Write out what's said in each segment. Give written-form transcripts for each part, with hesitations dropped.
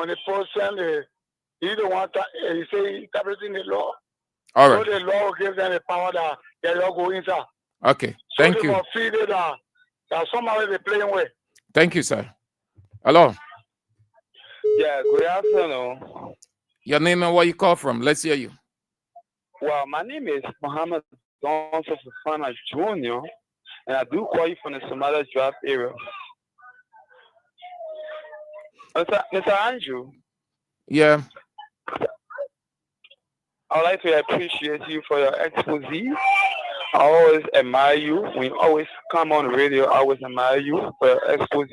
when the person he don't want to, he say he's interpreting the law. All right. So the law will give them the power that they law go inside. Okay. So Thank they you. must feel it that somehow they're playing with. Thank you, sir. Hello. Yeah, good afternoon. Your name and where you call from? Let's hear you. Well, my name is Muhammad Johnson Fafana Jr., and I do call you from the Somalia Draft area. Mr. Andrew. Yeah. I'd like to appreciate you for your expose. I always admire you. When you always come on the radio, I always admire you for your expose,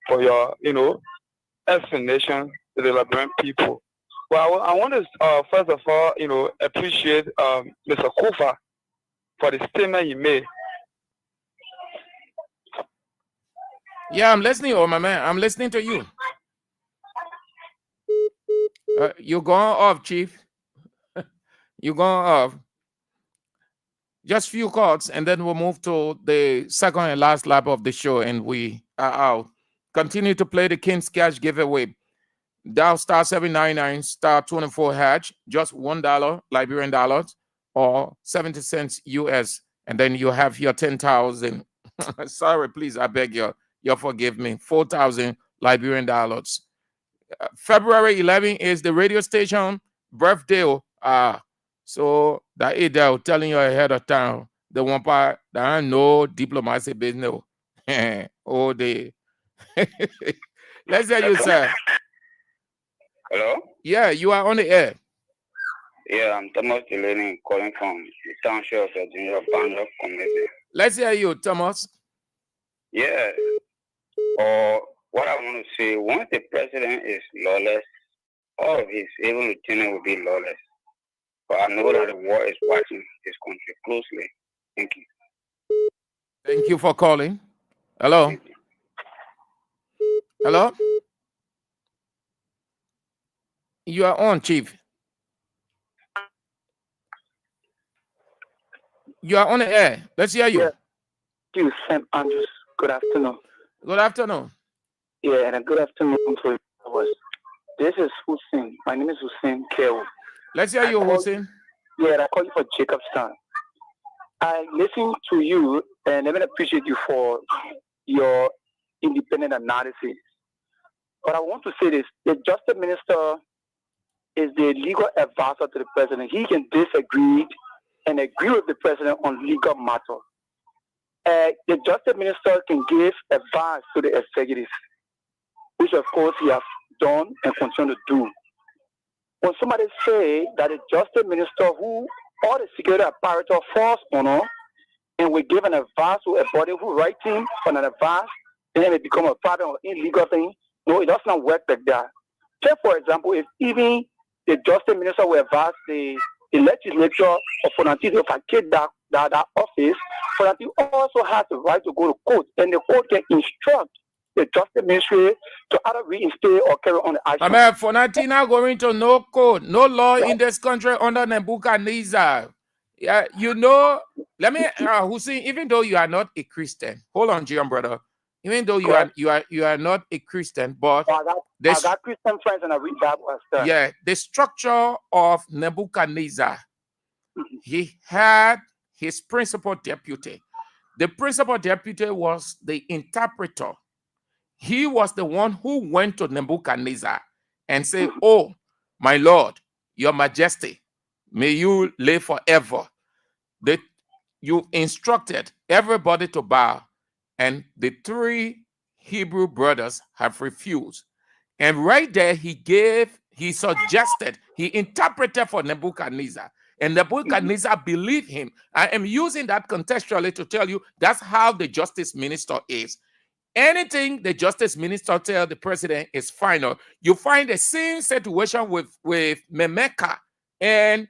for your, explanation to the Liberian people. Well, I want to, first of all, appreciate Mr. Kofa for the statement he made. Yeah, I'm listening, oh my man. I'm listening to you. You're going off, Chief. You're going off. Just few calls, and then we'll move to the second and last lap of the show, and we are out. Continue to play the King's Cash giveaway. Dial star 799 star 24 hatch, just $1 Liberian dollars or 70 cents US, and then you have your 10,000. Sorry, please, I beg you forgive me. 4,000 Liberian dollars. February 11 is the radio station birthday. So that is that telling you ahead of time. The one part that I know diplomacy business. Oh, they. Let's hear you, sir. Hello? Yeah, you are on the air. Yeah, I'm Thomas Delaney calling from the township of Virginia Band Community. Let's hear you, Thomas. Yeah. What I want to say, once the president is lawless, all of his evil lieutenants will be lawless. But I know that the war is watching this country closely. Thank you. Thank you for calling. Hello? Hello? You are on, Chief. You are on the air. Let's hear you. Yeah. You, St. Andrews. Good afternoon. Good afternoon. Yeah, and a good afternoon to us. This is Hussein. My name is Hussein Kew. Let's hear you, Hussein. Yeah, I call you for Jacobstown. I listen to you and I appreciate you for your independent analysis. But I want to say this. The Justice Minister is the legal advisor to the president. He can disagree and agree with the president on legal matters. The Justice Minister can give advice to the executive, which of course he has done and continue to do. When somebody say that the Justice Minister who all the security apparatus falls on and we give an advice to a body who writes him for an advice, then it become a problem or illegal thing. No, it does not work like that. Take for example, if even the Justice Minister will advise the legislature of Fonanti to vacate that office, Fonanti also has the right to go to court, and the court can instruct the Justice Ministry to either reinstate or carry on the action. I mean, Fonanti now going to no code, no law in this country under Nebuchadnezzar. Yeah, let me, Hussein, even though you are not a Christian, hold on, Gian brother. Even though you are not a Christian, but I got Christian friends and I read Bible and stuff. Yeah, the structure of Nebuchadnezzar, he had his principal deputy. The principal deputy was the interpreter. He was the one who went to Nebuchadnezzar and said, "Oh, my Lord, your majesty, may you live forever." You instructed everybody to bow, and the three Hebrew brothers have refused. And right there, he suggested, he interpreted for Nebuchadnezzar. And Nebuchadnezzar believed him. I am using that contextually to tell you that's how the justice minister is. Anything the justice minister tells the president is final. You find the same situation with Memeka and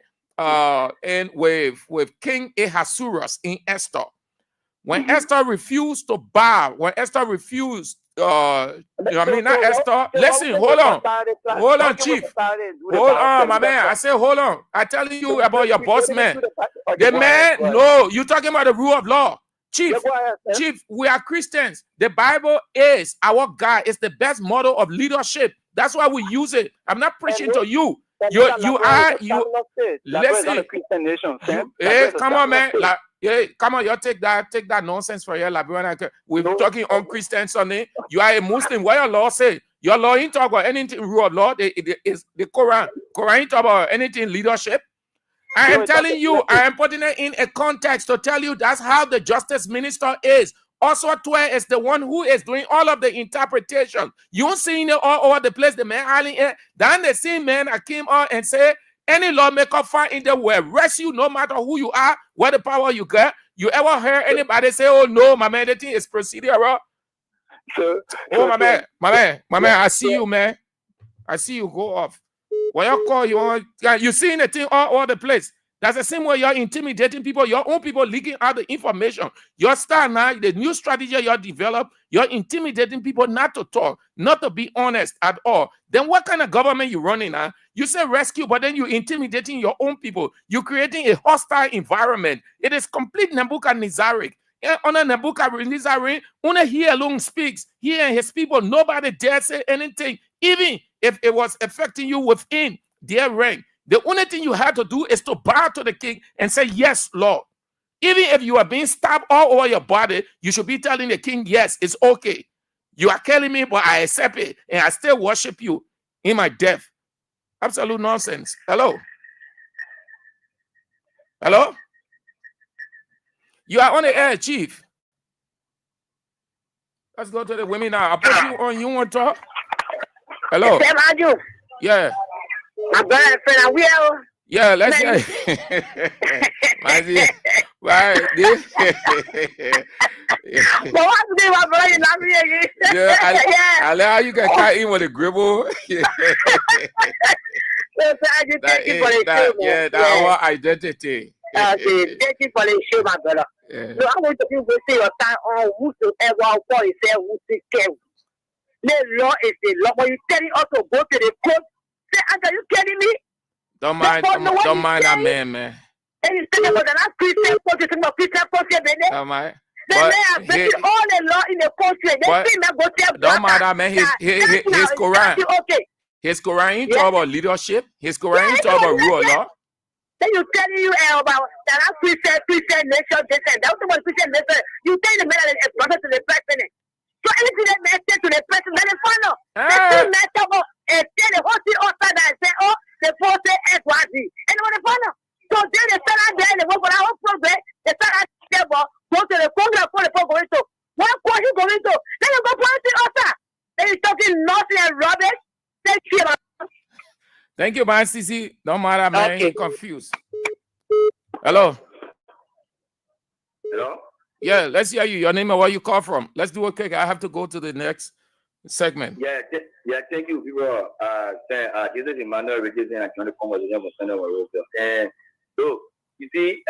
with King Ahasuerus in Esther. When Esther refused to bow, when Esther refused, not Esther. Listen, hold on, Chief. Hold on, my man. I say, hold on. I'm telling you about your boss man. The man, no, you're talking about the rule of law. Chief, we are Christians. The Bible is our God. It's the best model of leadership That's why we use it. I'm not preaching to you. Listen. Hey, come on, man. Come on, you take that nonsense for your Liberian. We're talking on Christian Sunday. You are a Muslim. What your law say? Your law ain't talk about anything rule of law. It's the Quran. Quran ain't talk about anything leadership. I am telling you, I am putting it in a context to tell you that's how the justice minister is. Also, Twe is the one who is doing all of the interpretation. You seeing it all over the place. The man hiding it. Then the same man I came out and say, any lawmaker find in the will arrest you no matter who you are, what the power you get. You ever heard anybody say, oh no, my man, the thing is procedural? My man, I see you, man. I see you go off. What you call you seeing the thing all over the place. That's the same way you're intimidating people, your own people leaking out the information. Your style now, the new strategy you develop, you're intimidating people not to talk, not to be honest at all. Then what kind of government you running now? You say rescue, but then you're intimidating your own people. You're creating a hostile environment. It is complete Nebuchadnezzaric. On a Nebuchadnezzar, only he alone speaks. He and his people, nobody dare say anything, even if it was affecting you within their rank. The only thing you have to do is to bow to the king and say, yes, Lord. Even if you are being stabbed all over your body, you should be telling the king, yes, it's okay. You are killing me, but I accept it, and I still worship you in my death. Absolute nonsense. Hello? Hello? You are on the air, Chief. Let's go to the women now. I'll put you on. You want to talk? Hello? Yeah. My brother friend, I will. Yeah, let's say. Right. But what's the name, my brother? You're not me again. Yeah, I let how you get caught in with a gribble. Thank you for the show, yeah, that's our identity. Thank you for the show, my brother. Yeah. No, I want to people say your time on whosoever for himself who take care. The law is the law. When you telling us to go to the court, say, are you kidding me? Don't mind that man. And you say about the last Christian court, you think about Christian court, don't mind. They are breaking all the law in the country. They think that go tell don't mind that man. His Quran. Okay. His Quran ain't talk about leadership. His Quran ain't talk about rule of law. Then you telling you about that Christian nation, this and that. What Christian nation? You tell the man that it's brother to the president. So anything that man said to the president, then it's final. They matter about and tell the whole thing outside and say, oh, the force say XYZ. And what the final? So then they start out there and they work for our program. They start out there, go to the Congress for the going to. What court you going to? Then you go point it outside. Then you talking nothing and rubbish. Thank you. Thank you, man, CC. Don't matter, man. Okay. You're confused. Hello. Hello? Yeah, let's hear you. Your name and where you call from. Let's do it quick. I have to go to the next segment. Yeah, thank you, people. This is Emmanuel Regis and Johnny conversation for Sunday. And so, you see,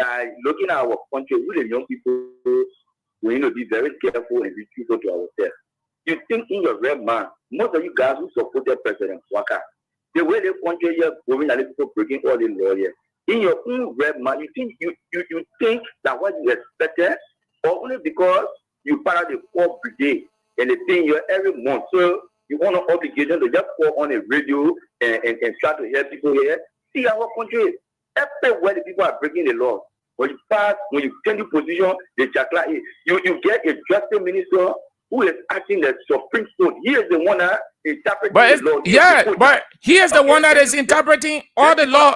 looking at our country, we the young people, we need to be very careful and be truthful to ourselves. You think in your red man, most of you guys who supported President Waka, the way the country is going and people breaking all the law here. In your own red man, you think that what you expected, or only because you part of the poor brigade and they pay you every month. So you want an obligation to just call on a radio and try to help people here. See our country, everywhere the people are breaking the law. When you pass, when you change your position, the chakla, you get a justice minister who is acting the Supreme Court. He is the one that interpreting the law. Yeah, but he is the one that is interpreting all the law.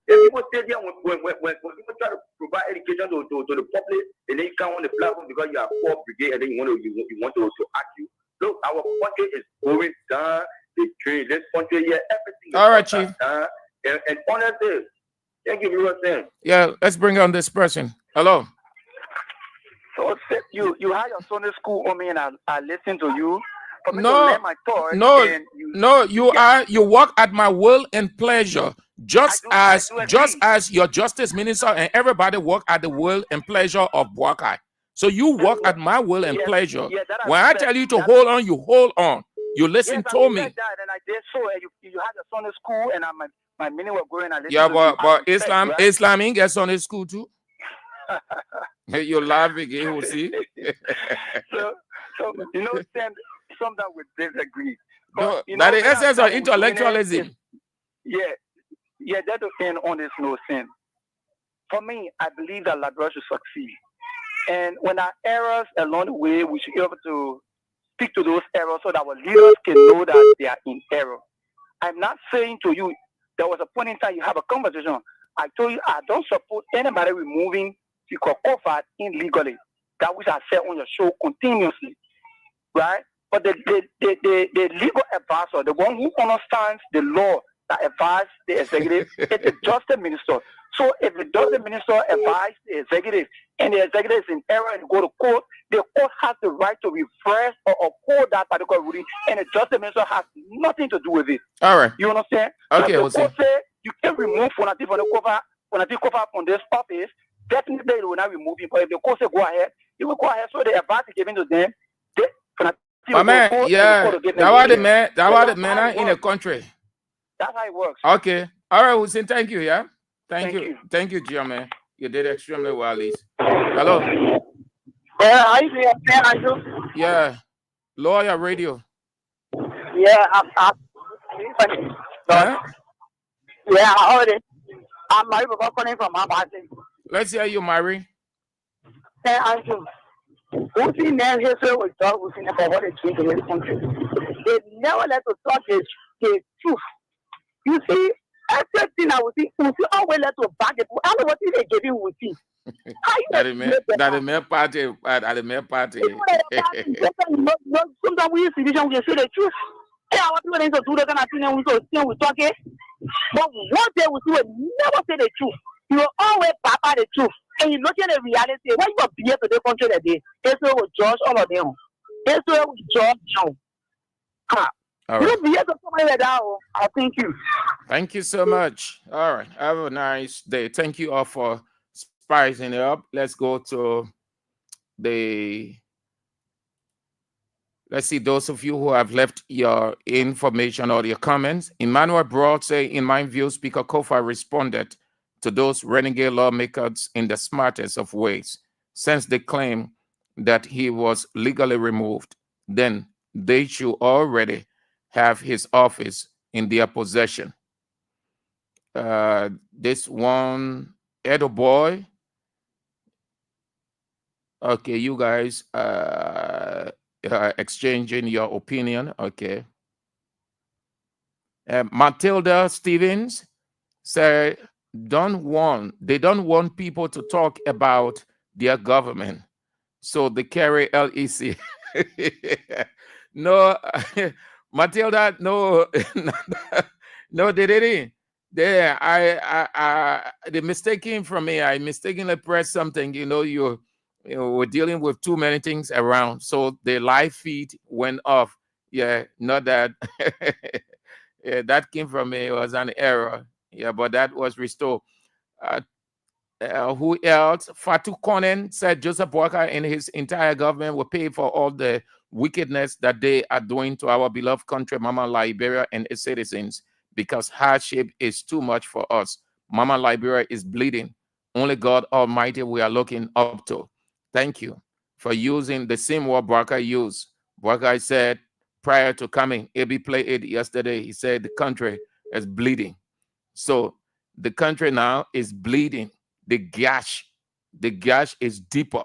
People stay there when people try to provide education to the public, and then you come on the platform because you are poor brigade, and then you want to act you. Look, our country is going down the drain. This country here, everything is all right, Chief. And honestly, thank you for saying. Yeah, let's bring on this person. Hello. So you had your Sunday school on me, and I listened to you. No, you work at my will and pleasure, just as your justice minister and everybody work at the will and pleasure of Buakai. So you work at my will and pleasure. When I tell you to hold on, you hold on. You listen to me. And I did so. You had your Sunday school, and my meaning was going. Yeah, but Islam ain't get Sunday school too. You laughing, you see. so sometimes we disagree. No, that the essence of intellectualism. That depends on this no sin. For me, I believe that Liberia should succeed. And when our errors along the way, we should be able to speak to those errors so that our leaders can know that they are in error. I'm not saying to you, there was a point in time you have a conversation. I told you I don't support anybody removing the COFA illegally. That which I said on your show continuously, right? But the legal advisor, the one who understands the law that advises the executive, is the justice minister. So if the justice minister advises the executive and the executive is in error and go to court, the court has the right to reverse or uphold that particular ruling, and the justice minister has nothing to do with it. All right. You understand? Okay, so the court say you can remove Fonati from the cover from this office, definitely they will not remove him. But if the court say go ahead, he will go ahead. So the advice is given to them. My man, that was the man in the country. That's how it works. Okay. All right, Hussein, thank you, yeah? Thank you. Thank you, Jimmy. You did extremely well, Liz. Hello. How you doing, Andrew? Yeah. Lawyer radio. Yeah, I'm Huh? yeah, I heard it. I'm Mary calling from my party. Let's hear you, Mary. Hey, Andrew. Who's in there history with dog who's in there for what they change in this country? They never let us talk the truth. You see, everything I will see, we always let us back it. I don't know what they gave you, we see. That is my party. That is my party. Sometimes we use division, we say the truth. Hey, I want people to do the kind of thing and we talk it. But one day we never say the truth. You will always papa the truth. And you look at the reality. When you are here to the country that day, Israel will judge all of them. Israel will judge you. All right. You be here to somebody like that. I thank you. Thank you so much. All right. Have a nice day. Thank you all for spicing it up. Let's go to let's see, those of you who have left your information or your comments. Emmanuel Broad say, in my view, Speaker Kofa responded to those renegade lawmakers in the smartest of ways. Since they claim that he was legally removed, then they should already have his office in their possession. This one, Edo Boy. Okay, you guys exchanging your opinion. Okay. Matilda Stevens said, they don't want people to talk about their government, so they carry LEC. No, Matilda, no, no, they didn't. They mistaken from me. I mistakenly pressed something. You we're dealing with too many things around, so the live feed went off. Yeah, not that. Yeah, that came from me. It was an error. Yeah, but that was restored. Who else? Fatu Konen said Joseph Walker and his entire government will pay for all the wickedness that they are doing to our beloved country, Mama Liberia, and its citizens, because hardship is too much for us. Mama Liberia is bleeding. Only God Almighty we are looking up to. Thank you for using the same word Walker used. Walker said prior to coming, AB played it yesterday. He said the country is bleeding. So the country now is bleeding. The gash is deeper.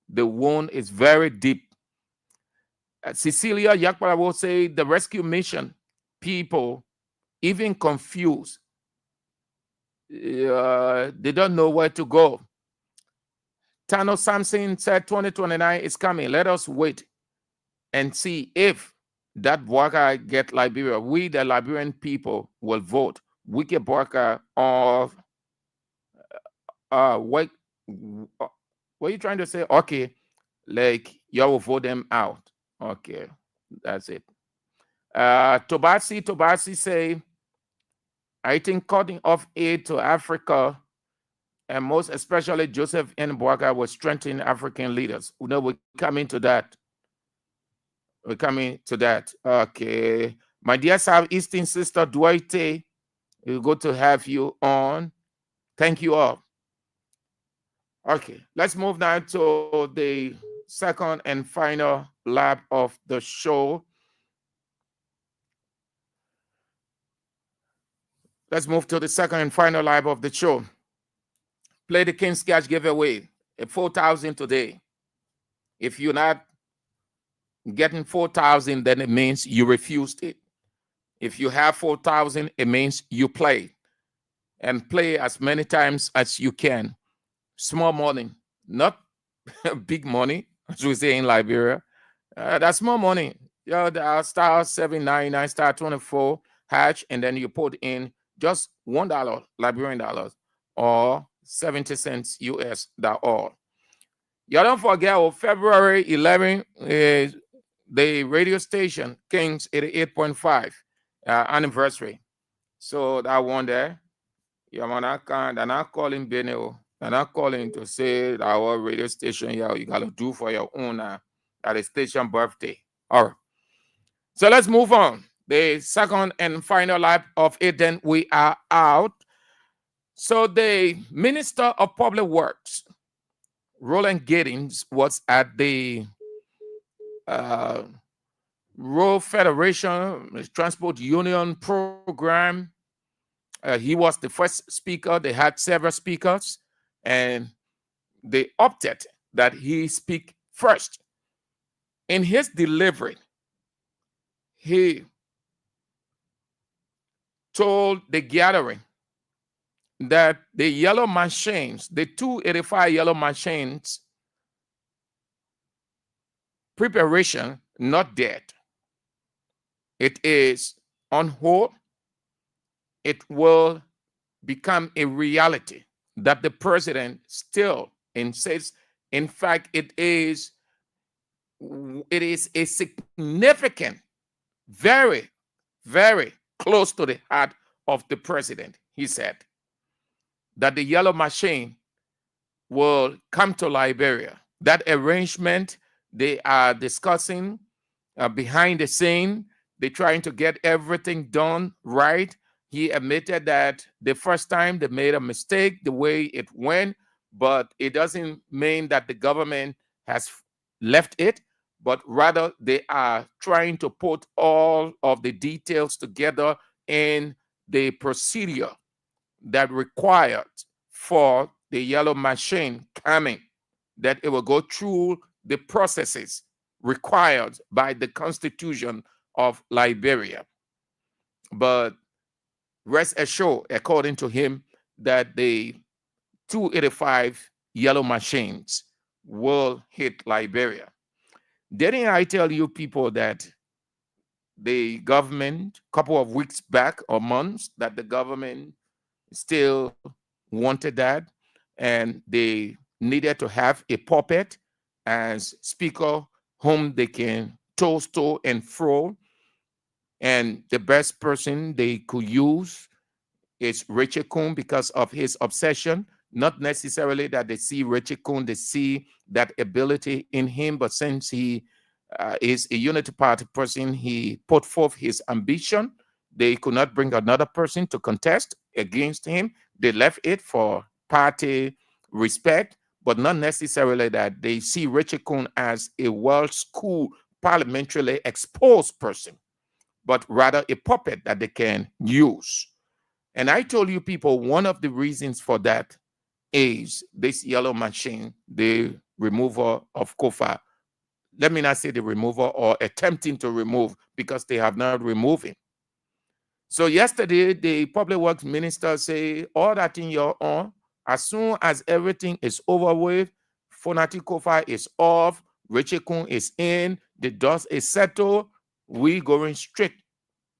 The wound is very deep. Cecilia Yakpara will say the rescue mission people even confused. They don't know where to go. Tano Samson said 2029 is coming. Let us wait and see if that Bwaka get Liberia. We, the Liberian people, will vote. We get Bwaka of what are you trying to say? Okay, like you will vote them out. Okay, that's it. Tobasi say, I think cutting off aid to Africa and most especially Joseph N. Bwaka will strengthen African leaders. We're coming to that. We're coming to that. Okay. My dear Southeastern sister, Duarte, we're good to have you on. Thank you all. Okay, let's move now to the second and final lap of the show. Let's move to the second and final live of the show. Play the King's Cash giveaway at 4,000 today. If you're not getting 4,000, then it means you refused it. If you have 4,000, it means you play. And play as many times as you can. Small money, not big money, as we say in Liberia. That's small money. The star 799, star 24 hash, and then you put in just $1 Liberian dollars or 70 cents US. That all. You don't forget, February 11 is the radio station Kings 88.5 anniversary. So that one there, they're not calling Benio. They're not calling to say our radio station, you got to do for your own at the station birthday. All right. So let's move on. The second and final lap of it, then we are out. So the Minister of Public Works, Roland Giddings, was at the Road Federation Transport Union program. He was the first speaker. They had several speakers, and they opted that he speak first. In his delivery, he told the gathering that the yellow machines, the 285 yellow machines, preparation not dead. It is on hold. It will become a reality that the president still insists. In fact, it is a significant, very, very close to the heart of the president. He said that the yellow machine will come to Liberia. That arrangement they are discussing behind the scene. They're trying to get everything done right. He admitted that the first time they made a mistake the way it went, but it doesn't mean that the government has left it, but rather they are trying to put all of the details together in the procedure that required for the yellow machine coming, that it will go through the processes required by the Constitution of Liberia. But rest assured, according to him, that the 285 yellow machines will hit Liberia. Didn't I tell you people that the government, a couple of weeks back or months, that the government still wanted that, and they needed to have a puppet as speaker whom they can toast to and fro, and the best person they could use is Richie Kuhn because of his obsession. Not necessarily that they see Richie Kuhn, they see that ability in him, but since he is a unity party person, he put forth his ambition. They could not bring another person to contest against him. They left it for party respect, but not necessarily that they see Richie Kuhn as a well-schooled, parliamentarily exposed person, but rather a puppet that they can use. And I told you people, one of the reasons for that is this yellow machine, the removal of Kofa. Let me not say the removal or attempting to remove, because they have not removed him. So yesterday, the public works minister say, all that in your own, as soon as everything is over with, Fonati Kofa is off, Richie Kuhn is in, the dust is settled, we going straight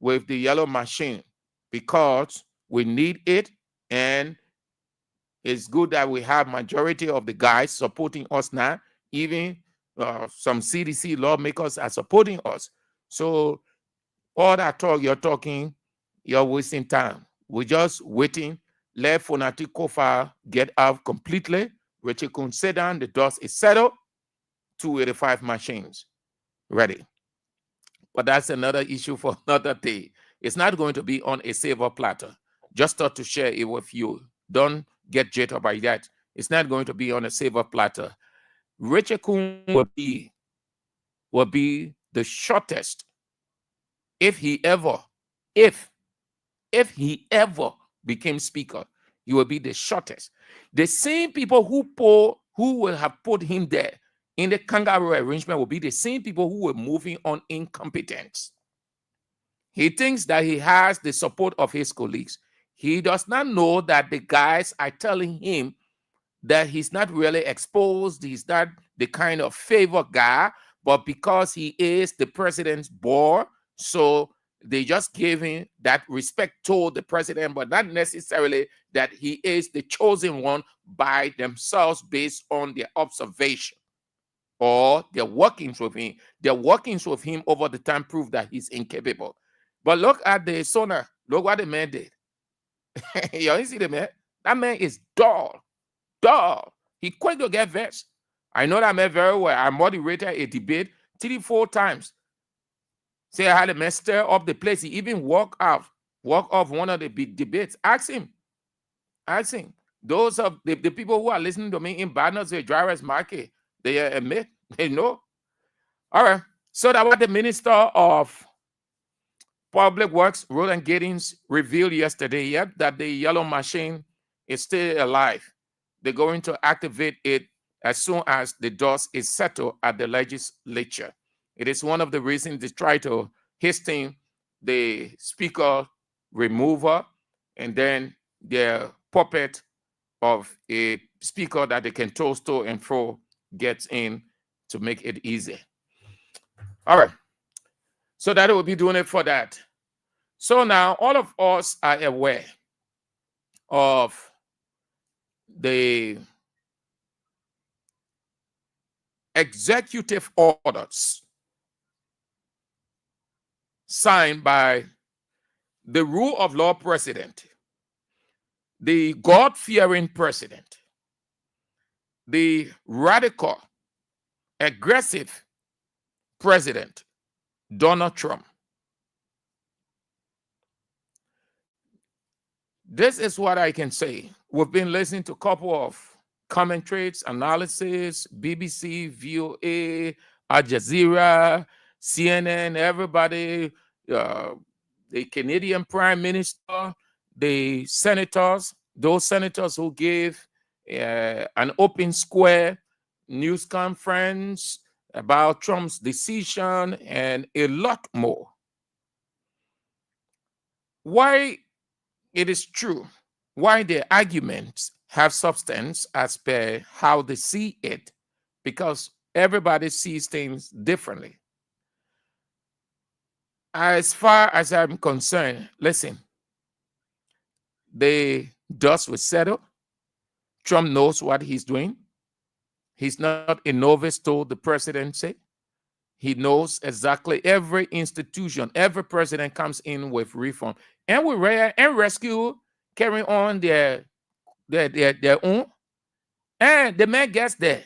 with the yellow machine because we need it, and it's good that we have majority of the guys supporting us now. Even some CDC lawmakers are supporting us. So all that talk you're talking, you're wasting time. We're just waiting. Let Fonati Kofa get out completely. Richie Kuhn sit down, the dust is settled, 285 machines ready. But that's another issue for another day. It's not going to be on a silver platter. Just thought to share it with you. Don't get jittered by that. It's not going to be on a silver platter. Richie Kuhn will be the shortest if he ever became speaker, he will be the shortest. The same people who will have put him there in the kangaroo arrangement will be the same people who were moving on incompetence. He thinks that he has the support of his colleagues. He does not know that the guys are telling him that he's not really exposed, he's not the kind of favor guy, but because he is the president's boy, so they just gave him that respect to the president, but not necessarily that he is the chosen one by themselves based on their observation or their workings with him. Their workings with him over the time prove that he's incapable. But look at the Sona. Look what the man did. You see the man? That man is dull. Dull. He quick to get vexed. I know that man very well. I moderated a debate 3-4 times. Say I had a man stir up the place. He even walk off one of the big debates. Ask him. Those of the people who are listening to me in Barnes Drivers Market, they admit, they know. All right. So that was the Minister of Public Works, Roland Giddings, revealed yesterday that the yellow machine is still alive. They're going to activate it as soon as the dust is settled at the legislature. It is one of the reasons they try to hasten the speaker remover and then their puppet of a speaker that they can toast to and fro gets in to make it easy. All right. So that will be doing it for that. So now all of us are aware of the executive orders signed by the rule of law president, the God-fearing president, the radical, aggressive president, Donald Trump. This is what I can say. We've been listening to a couple of commentaries, analysis, BBC, VOA, Al Jazeera, CNN, everybody, the Canadian Prime Minister, the senators, those senators who gave an open square news conference about Trump's decision and a lot more. Why it is true, why the arguments have substance as per how they see it, because everybody sees things differently. As far as I'm concerned, listen, the dust will settle. Trump knows what he's doing. He's not a novice to the presidency. He knows exactly every institution, every president comes in with reform. And we rescue, carry on their own. And the man gets there.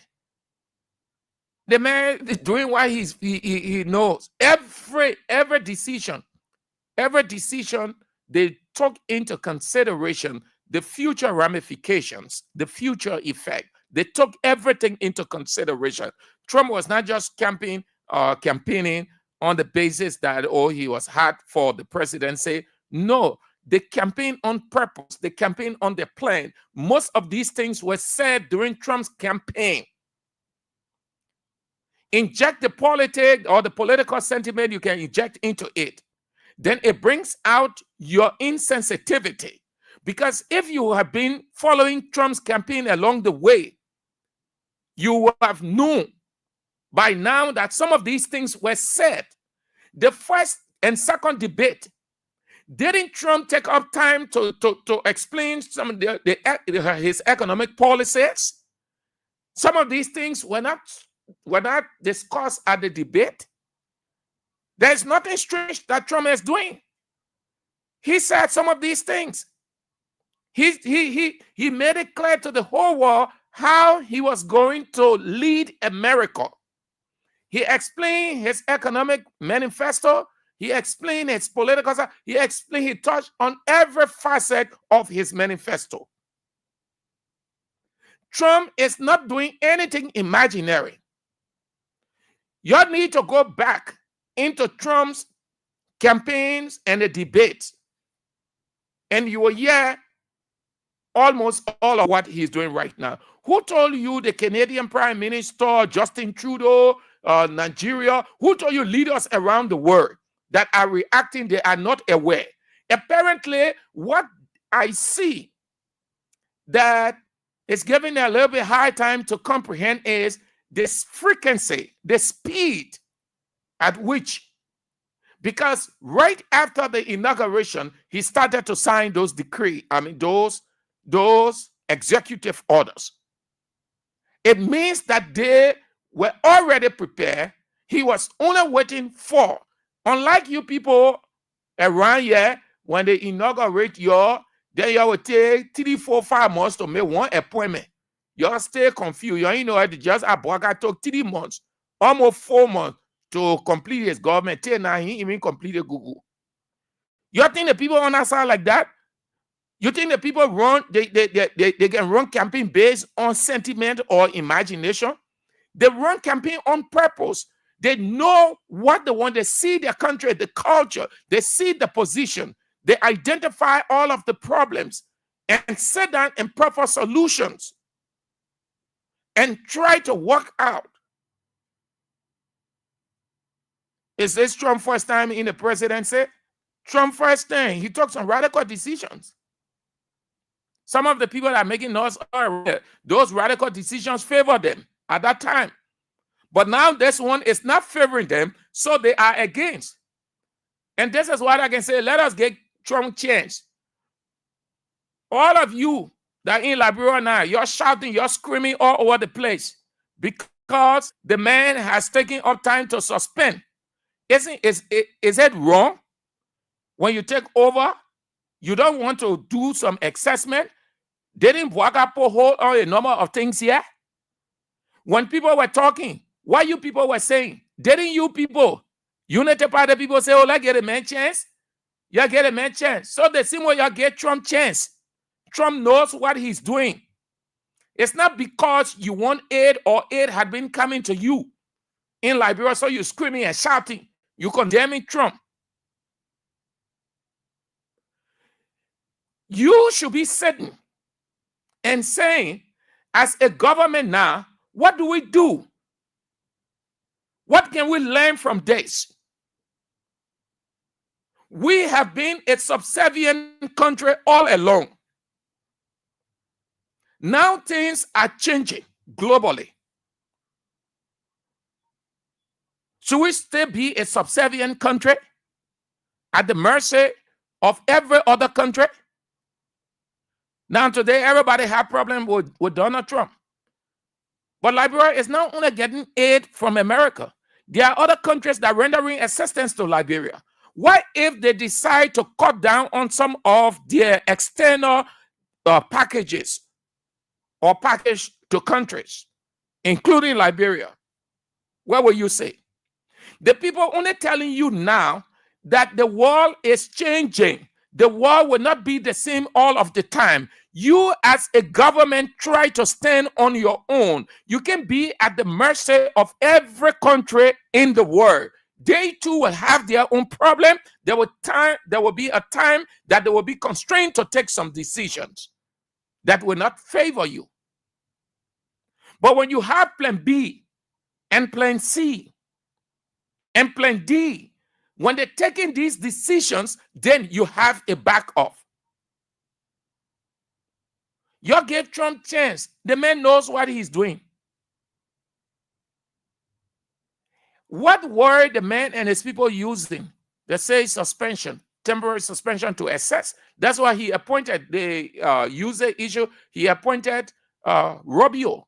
The man is doing what he knows. Every decision, they took into consideration the future ramifications, the future effect. They took everything into consideration. Trump was not just campaigning on the basis that, he was hot for the presidency. No, they campaigned on purpose. They campaigned on their plan. Most of these things were said during Trump's campaign. Inject the politics or the political sentiment you can inject into it. Then it brings out your insensitivity. Because if you have been following Trump's campaign along the way, you will have known by now that some of these things were said. The first and second debate, didn't Trump take up time to explain some of his economic policies? Some of these things were not discussed at the debate. There's nothing strange that Trump is doing. He said some of these things. He made it clear to the whole world how he was going to lead America. He explained his economic manifesto. He explained his political side. He touched on every facet of his manifesto. Trump is not doing anything imaginary. You need to go back into Trump's campaigns and the debates, and you will hear almost all of what he's doing right now. Who told you the Canadian Prime Minister, Justin Trudeau, Nigeria, who told you leaders around the world that are reacting, they are not aware? Apparently, what I see that is giving a little bit hard time to comprehend is this frequency, the speed at which, because right after the inauguration, he started to sign those those executive orders. It means that they were already prepared. He was only waiting for, unlike you people around here, when they inaugurate your, then you will take 3, 4, 5 months to make one appointment. You'll stay confused. You know, just Abuaka took 3 months, almost 4 months to complete his government. Till now, he even completed Google. You think the people on that side like that? You think the people run, they can run campaign based on sentiment or imagination? They run campaign on purpose. They know what they want. They see their country, the culture. They see the position. They identify all of the problems and sit down and proper solutions and try to work out. Is this Trump's first time in the presidency? Trump first thing, he took some radical decisions. Some of the people that are making noise, those radical decisions favor them at that time. But now this one is not favoring them, so they are against. And this is what I can say, let us get Trump changed. All of you that are in Liberia now, you're shouting, you're screaming all over the place because the man has taken up time to suspend. Is it wrong? When you take over, you don't want to do some assessment? Didn't Bwagapo hold on a number of things here? When people were talking, what you people were saying, didn't you people, Unity Party people say, oh, let's get a man chance? You get a man chance. So the same way you get Trump chance. Trump knows what he's doing. It's not because you want aid or aid had been coming to you in Liberia, so you're screaming and shouting. You condemning Trump. You should be sitting and saying, as a government now, what do we do? What can we learn from this? We have been a subservient country all along. Now things are changing globally. Should we still be a subservient country at the mercy of every other country? Now today, everybody have problem with Donald Trump. But Liberia is not only getting aid from America. There are other countries that are rendering assistance to Liberia. What if they decide to cut down on some of their external packages or package to countries, including Liberia? What will you say? The people only telling you now that the world is changing. The world will not be the same all of the time. You as a government try to stand on your own. You can be at the mercy of every country in the world. They too will have their own problem. There will be a time that they will be constrained to take some decisions that will not favor you. But when you have plan B and plan C and plan D, when they're taking these decisions, then you have a backup. You give Trump a chance. The man knows what he's doing. What were the man and his people using? They say suspension, temporary suspension to assess. That's why he appointed the user issue. He appointed Rubio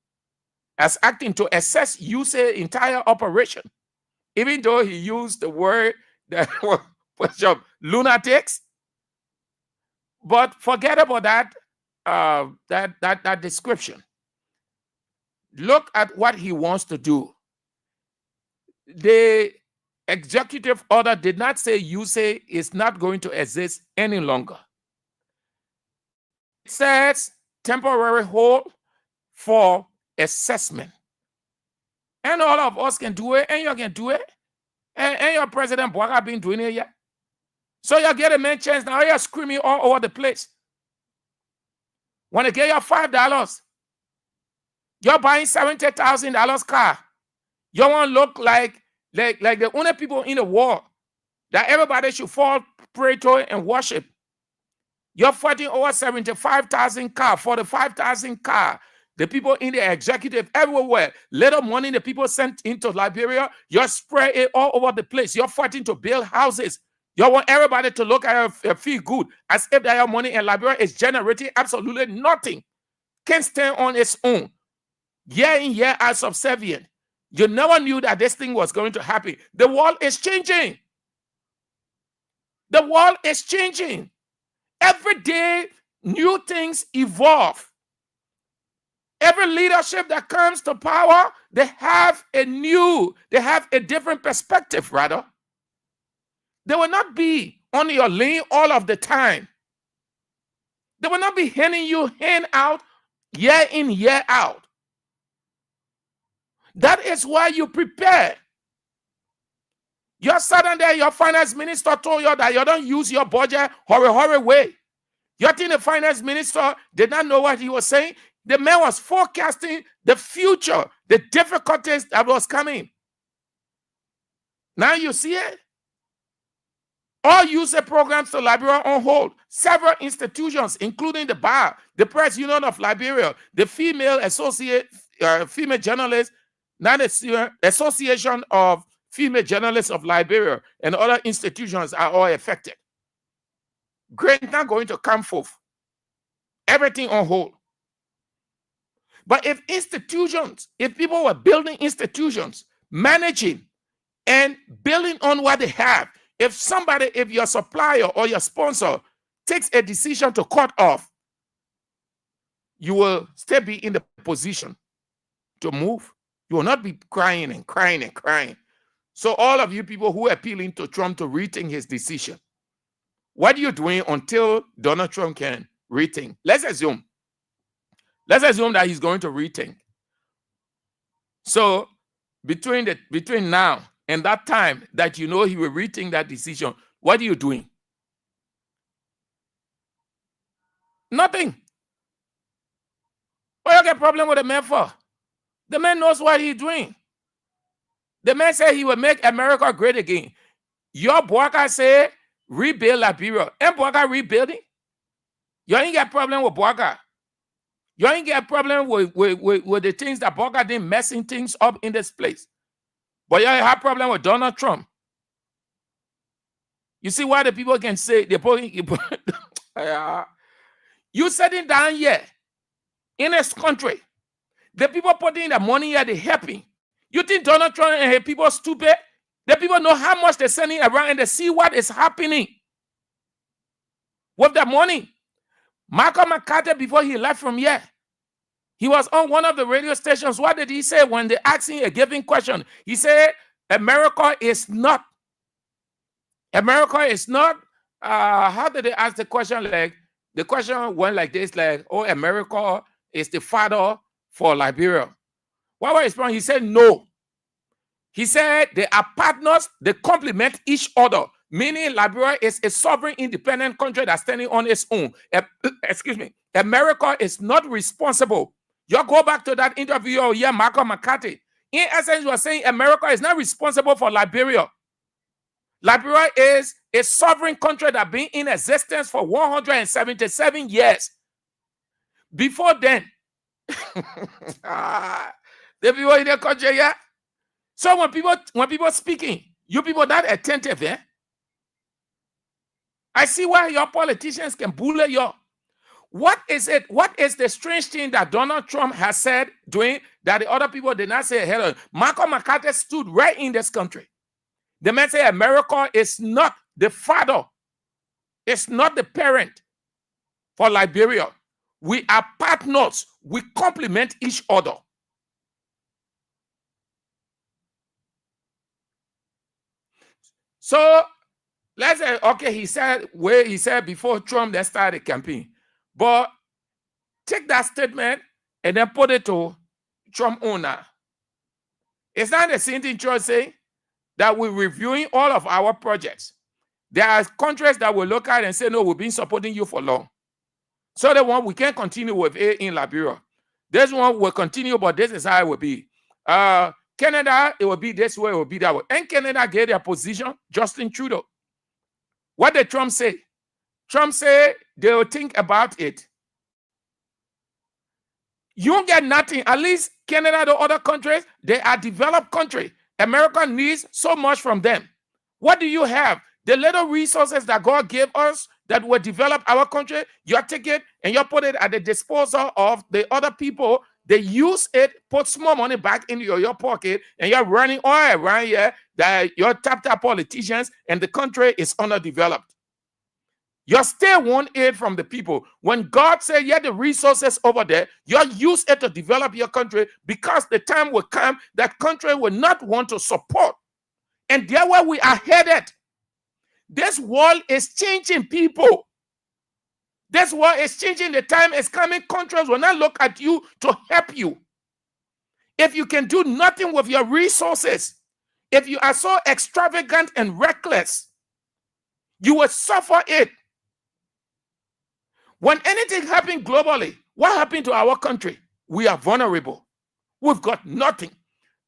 as acting to assess user entire operation. Even though he used the word that was lunatics. But forget about that. That description. Look at what he wants to do. The executive order did not say USAID is not going to exist any longer. It says temporary hold for assessment. And all of us can do it, and you can do it. And your President Bwaka been doing it yet. So you get a man chance now, you're screaming all over the place. When they get you $5, you're buying $70,000 car. You want to look like the only people in the world that everybody should fall prey to and worship. You're fighting over 75,000 car, 45,000 car. The people in the executive everywhere, little money the people sent into Liberia, you spread it all over the place. You're fighting to build houses. You want everybody to look at you, feel good, as if that your money in Liberia is generating absolutely nothing. Can't stand on its own. Year in, year out, subservient. You never knew that this thing was going to happen. The world is changing. The world is changing. Every day, new things evolve. Every leadership that comes to power, they have a different perspective, rather. They will not be on your lane all of the time. They will not be handing you hand out year in, year out. That is why you prepare. You're sitting there, your finance minister told you that you don't use your budget hurry way. You think the finance minister did not know what he was saying? The man was forecasting the future, the difficulties that was coming. Now you see it. All user programs to Liberia on hold. Several institutions, including the bar, the Press Union of Liberia, the Female Journalists, Association of Female Journalists of Liberia, and other institutions are all affected. Grant not going to come forth. Everything on hold. But if people were building institutions, managing and building on what they have, if your supplier or your sponsor takes a decision to cut off, you will still be in the position to move. You will not be crying and crying and crying. So all of you people who are appealing to Trump to rethink his decision, what are you doing until Donald Trump can rethink? Let's assume that he's going to rethink. So between now and that time that you know he will rethink that decision, what are you doing? Nothing. What you got a problem with the man for? The man knows what he's doing. The man said he will make America great again. Your Boaka said rebuild Liberia. Ain't Boaka rebuilding? You ain't got a problem with Boaka. You ain't got a problem with the things that Boaka did messing things up in this place. But you have a problem with Donald Trump. You see why the people can say, you sitting down here in this country, the people putting the money here, they helping. You think Donald Trump and his people stupid? The people know how much they're sending around and they see what is happening with the money. Michael McCarthy, before he left from here, he was on one of the radio stations. What did he say when they asked him a given question? He said, America is not. How did they ask the question? Like, the question went like this, like, oh, America is the father for Liberia. What was his point? He said, no. He said they are partners, they complement each other. Meaning Liberia is a sovereign independent country that's standing on its own. Excuse me. America is not responsible. You go back to that interview, Michael McCarthy. In essence, you are saying America is not responsible for Liberia. Liberia is a sovereign country that been in existence for 177 years. Before then, the people in the country, yeah. So when people speaking, you people that attentive, eh? I see why your politicians can bully you. What is it? What is the strange thing that Donald Trump has said doing that the other people did not say ahead of? Michael McCarthy stood right in this country. The man said America is not the father. It's not the parent for Liberia. We are partners. We complement each other. So let's say, okay, he said before Trump then started the campaign. But take that statement and then put it to Trump owner. It's not the same thing Trump saying that we're reviewing all of our projects. There are countries that will look at and say, no, we've been supporting you for long. So the one we can't continue with it in Liberia. This one will continue, but this is how it will be. Canada, it will be this way, it will be that way. And Canada get their position, Justin Trudeau. What did Trump say? Trump said they will think about it. You don't get nothing. At least Canada, the other countries, they are developed countries. America needs so much from them. What do you have? The little resources that God gave us that will develop our country, you take it and you put it at the disposal of the other people. They use it, put small money back into your pocket, and you're running all around here that you're tap politicians and the country is underdeveloped. You still want aid from the people. When God said, yeah, the resources over there, you use it to develop your country, because the time will come that country will not want to support. And there where we are headed. This world is changing, people. This world is changing. The time is coming. Countries will not look at you to help you. If you can do nothing with your resources, if you are so extravagant and reckless, you will suffer it. When anything happens globally, what happened to our country? We are vulnerable. We've got nothing.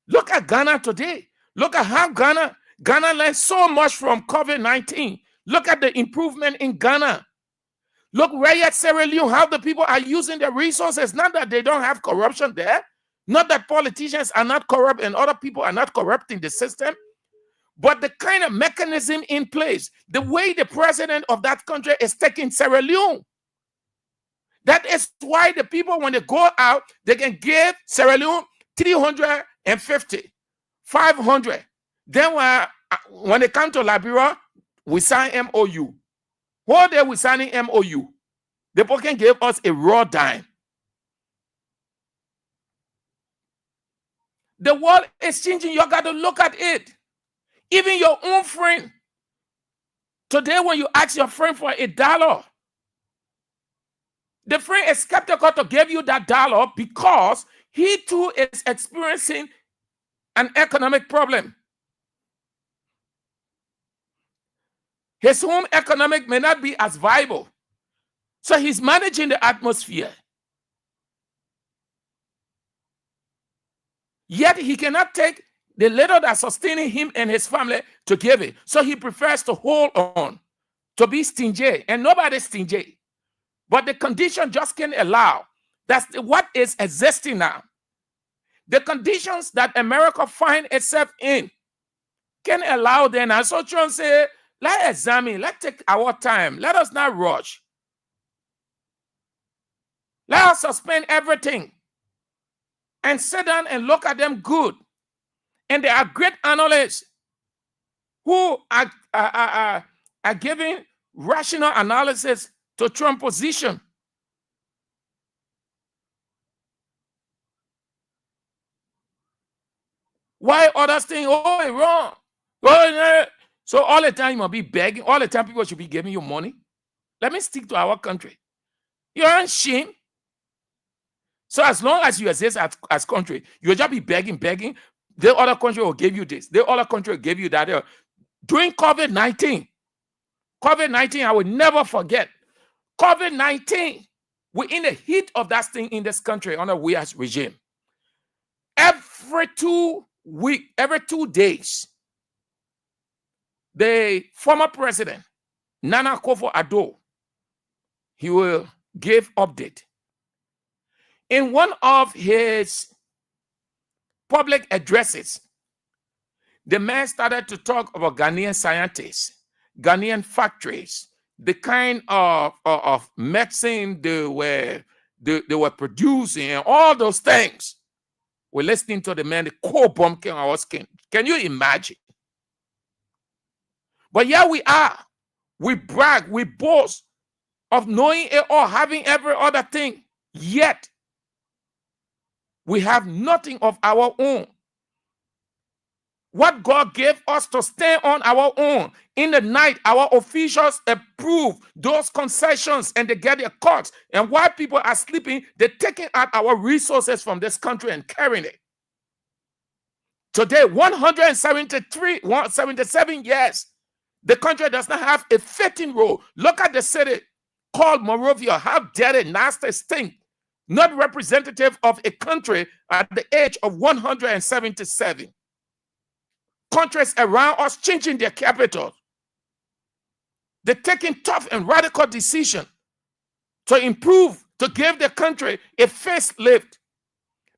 Look at Ghana today. Look at how Ghana learned so much from COVID-19. Look at the improvement in Ghana. Look right at Sierra Leone, how the people are using their resources. Not that they don't have corruption there. Not that politicians are not corrupt and other people are not corrupting the system. But the kind of mechanism in place, the way the president of that country is taking Sierra Leone. That is why the people, when they go out, they can give Sierra Leone 350, 500. Then when they come to Liberia, we sign MOU. Whole day we signing MOU. The people can give us a raw dime. The world is changing. You got to look at it. Even your own friend. Today, when you ask your friend for $1, the friend is skeptical to give you that dollar because he too is experiencing an economic problem. His home economic may not be as viable. So he's managing the atmosphere. Yet he cannot take the little that's sustaining him and his family to give it. So he prefers to hold on, to be stingy. And nobody's stingy. But the condition just can't allow. That's what is existing now. The conditions that America finds itself in can allow them. And so Trump said, let's examine, let's take our time. Let us not rush. Let us suspend everything and sit down and look at them good. And there are great analysts who are giving rational analysis to Trump's position. Why others think, oh, it's wrong? Oh, no. So all the time you must be begging. All the time people should be giving you money. Let me stick to our country. You're ashamed. So as long as you exist as country, you'll just be begging. The other country will give you this. The other country will give you that. During COVID-19, I will never forget. COVID-19, we're in the heat of that thing in this country under Weah's regime. Every 2 days, the former president, Nana Akufo-Addo, he will give update. In one of his public addresses, the man started to talk about Ghanaian scientists, Ghanaian factories, the kind of medicine they were producing, and all those things. We're listening to the man, the cold bomb came on our skin. Can you imagine? But here we are. We brag, we boast of knowing it all, having every other thing. Yet, we have nothing of our own. What God gave us to stand on our own. In the night, our officials approve those concessions and they get their cuts. And while people are sleeping, they're taking out our resources from this country and carrying it. Today, 177 years, the country does not have a fitting role. Look at the city. called Morovia. How dare it, nasty stink, not representative of a country at the age of 177. Countries around us changing their capital. They're taking tough and radical decisions to improve, to give the country a facelift.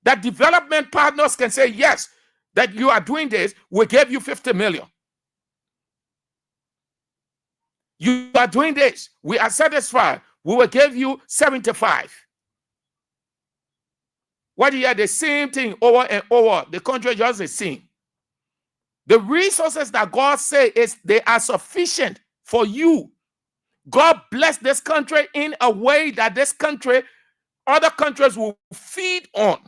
That development partners can say, yes, that you are doing this, we gave you 50 million. You are doing this, we are satisfied, we will give you 75. What do you hear? The same thing over and over. The country just the same. The resources that God says is they are sufficient for you. God bless this country in a way that this country, other countries will feed on.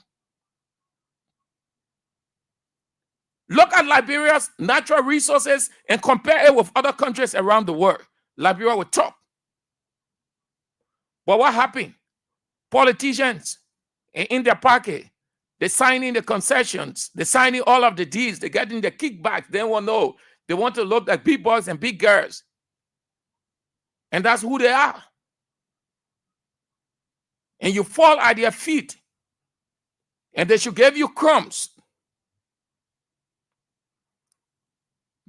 Look at Liberia's natural resources and compare it with other countries around the world. Liberia will top. But what happened? Politicians in their pocket, they're signing the concessions, they're signing all of the deals, they're getting the kickbacks. They won't know. They want to look like big boys and big girls. And that's who they are. And you fall at their feet. And they should give you crumbs.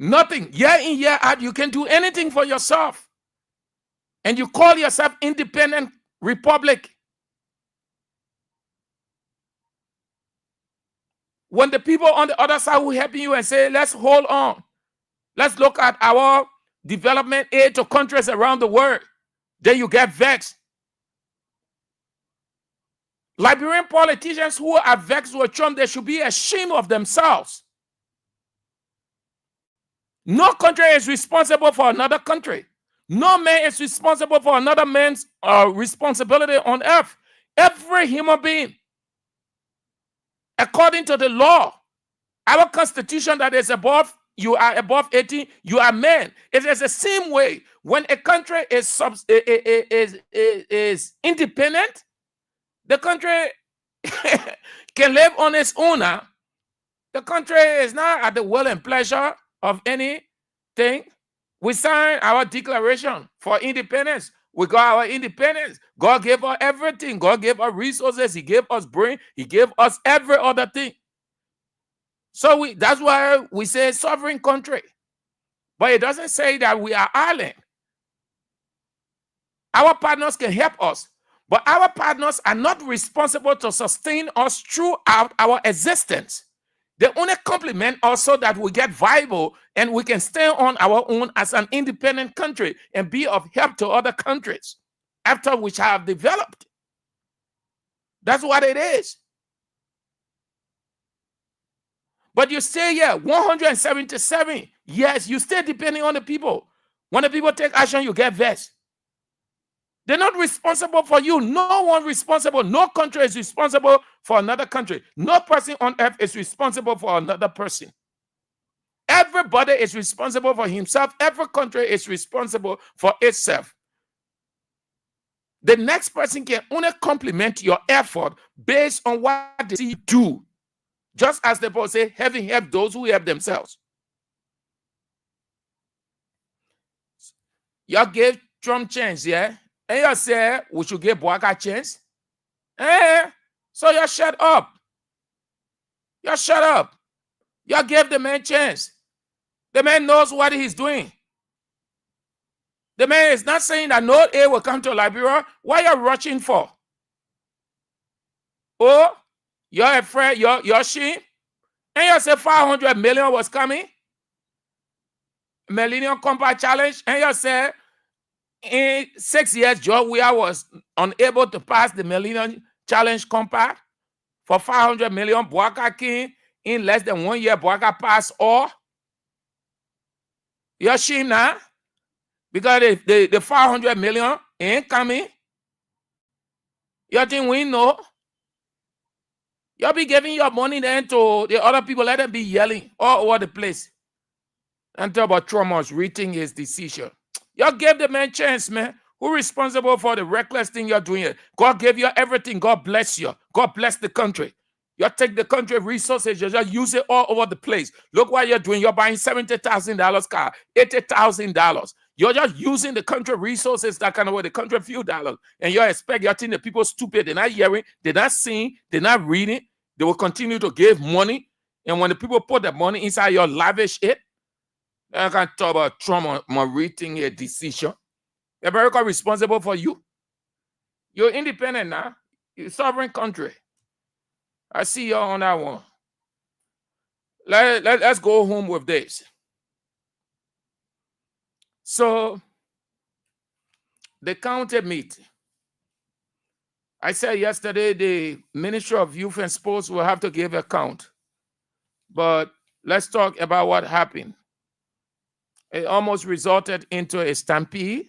Nothing. Year in, year out, you can do anything for yourself. And you call yourself independent republic. When the people on the other side will help you and say, let's hold on. Let's look at our development aid to countries around the world. Then you get vexed. Liberian politicians who are vexed with Trump, they should be ashamed of themselves. No country is responsible for another country. No man is responsible for another man's responsibility on earth. Every human being, according to the law, our constitution that is above, you are above 18, you are man. It is the same way. When a country is independent, the country can live on its own. The country is not at the will and pleasure of anything. We signed our declaration for independence. We got our independence. God gave us everything. God gave us resources. He gave us brain. He gave us every other thing. So that's why we say sovereign country. But it doesn't say that we are island. Our partners can help us. But our partners are not responsible to sustain us throughout our existence. They only complement us so that we get viable and we can stay on our own as an independent country and be of help to other countries after which have developed. That's what it is. But you stay here, 177 years, you stay depending on the people. When the people take action, you get vexed. They're not responsible for you. No one responsible. No country is responsible for another country. No person on earth is responsible for another person. Everybody is responsible for himself. Every country is responsible for itself. The next person can only compliment your effort based on what they see you do. Just as the Bible say, heaven help those who help themselves. Y'all gave Trump chance, yeah? And you say we should give Boaka a chance. So you shut up. You shut up. You give the man a chance. The man knows what he's doing. The man is not saying that no aid will come to Liberia. What are you rushing for? Oh, you're afraid, you're ashamed? And you say 500 million was coming? Millennium Compact Challenge? And you say in 6 years, George Weah was unable to pass the Millennium Challenge Compact for 500 million. Boaka King, in less than 1 year, Boaka passed all. You're ashamed now? Because the 500 million ain't coming. You think we know? You'll be giving your money then to the other people. Let them be yelling all over the place. Until about Trump was rethink his decision. You gave the man a chance, man. Who's responsible for the reckless thing you're doing? God gave you everything. God bless you. God bless the country. You take the country resources, you just use it all over the place. Look what you're doing. You're buying $70,000 car, $80,000. You're just using the country resources that kind of way the country few dollars. And you expect you think the people stupid, they're not hearing, they're not seeing, they're not reading. They will continue to give money. And when the people put the money inside your lavish it, I can't talk about Trump reading a decision. America responsible for you. You're independent now. You're a sovereign country. I see you on that one. Let's go home with this. So, the county meeting. I said yesterday the Ministry of Youth and Sports will have to give account. But let's talk about what happened. It almost resulted into a stampede.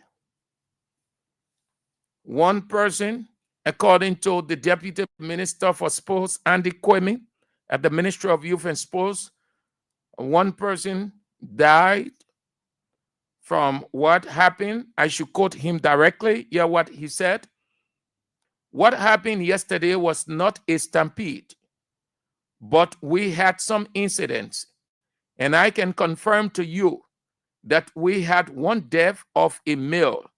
One person, according to the Deputy Minister for Sports, Andy Kwame, at the Ministry of Youth and Sports, one person died from what happened. I should quote him directly. Hear what he said. What happened yesterday was not a stampede, but we had some incidents. And I can confirm to you that we had one death of a male.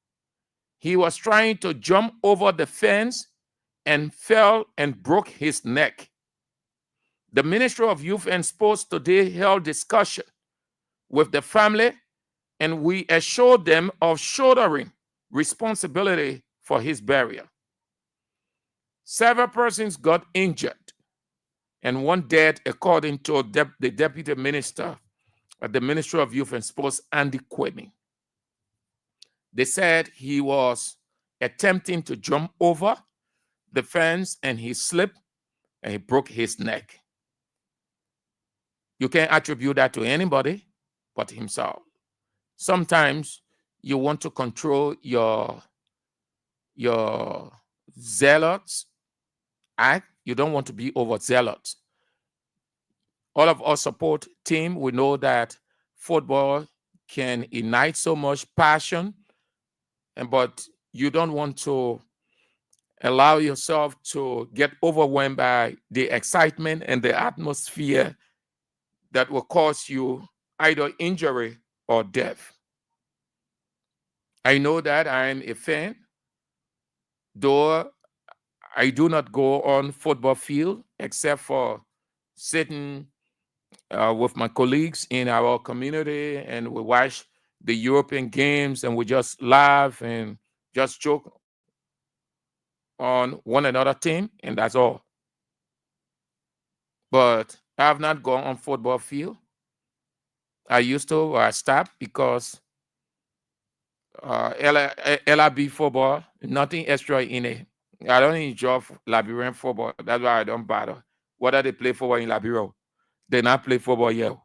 He was trying to jump over the fence and fell and broke his neck. The Ministry of Youth and Sports today held discussion with the family, and we assured them of shouldering responsibility for his burial. Several persons got injured and one dead, according to the Deputy Minister at the Ministry of Youth and Sports, Andy Kwame. They said he was attempting to jump over the fence and he slipped and he broke his neck. You can't attribute that to anybody but himself. Sometimes you want to control your zealots act. You don't want to be overzealous. All of us support team. We know that football can ignite so much passion, but you don't want to allow yourself to get overwhelmed by the excitement and the atmosphere that will cause you either injury or death. I know that I'm a fan, though I do not go on football field except for sitting with my colleagues in our community, and we watch the European games and we just laugh and just joke on one another team, and that's all. But I have not gone on football field. I used to, I stopped because LRB football, nothing extra in it. I don't enjoy Liberian football. That's why I don't bother. Whether they play football in Liberia, they not play football here.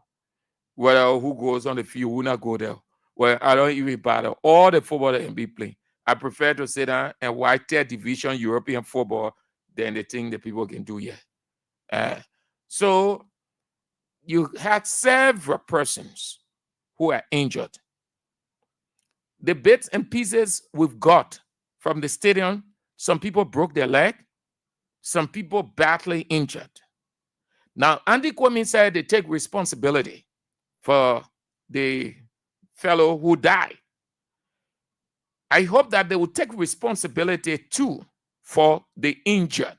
Whether who goes on the field, who not go there. Well, I don't even bother. All the football that can be playing. I prefer to sit down and watch third division European football than the thing that people can do here. So you had several persons who are injured. The bits and pieces we've got from the stadium, some people broke their leg, some people badly injured. Now, Andy Kwame said they take responsibility for the fellow who died. I hope that they will take responsibility too for the injured.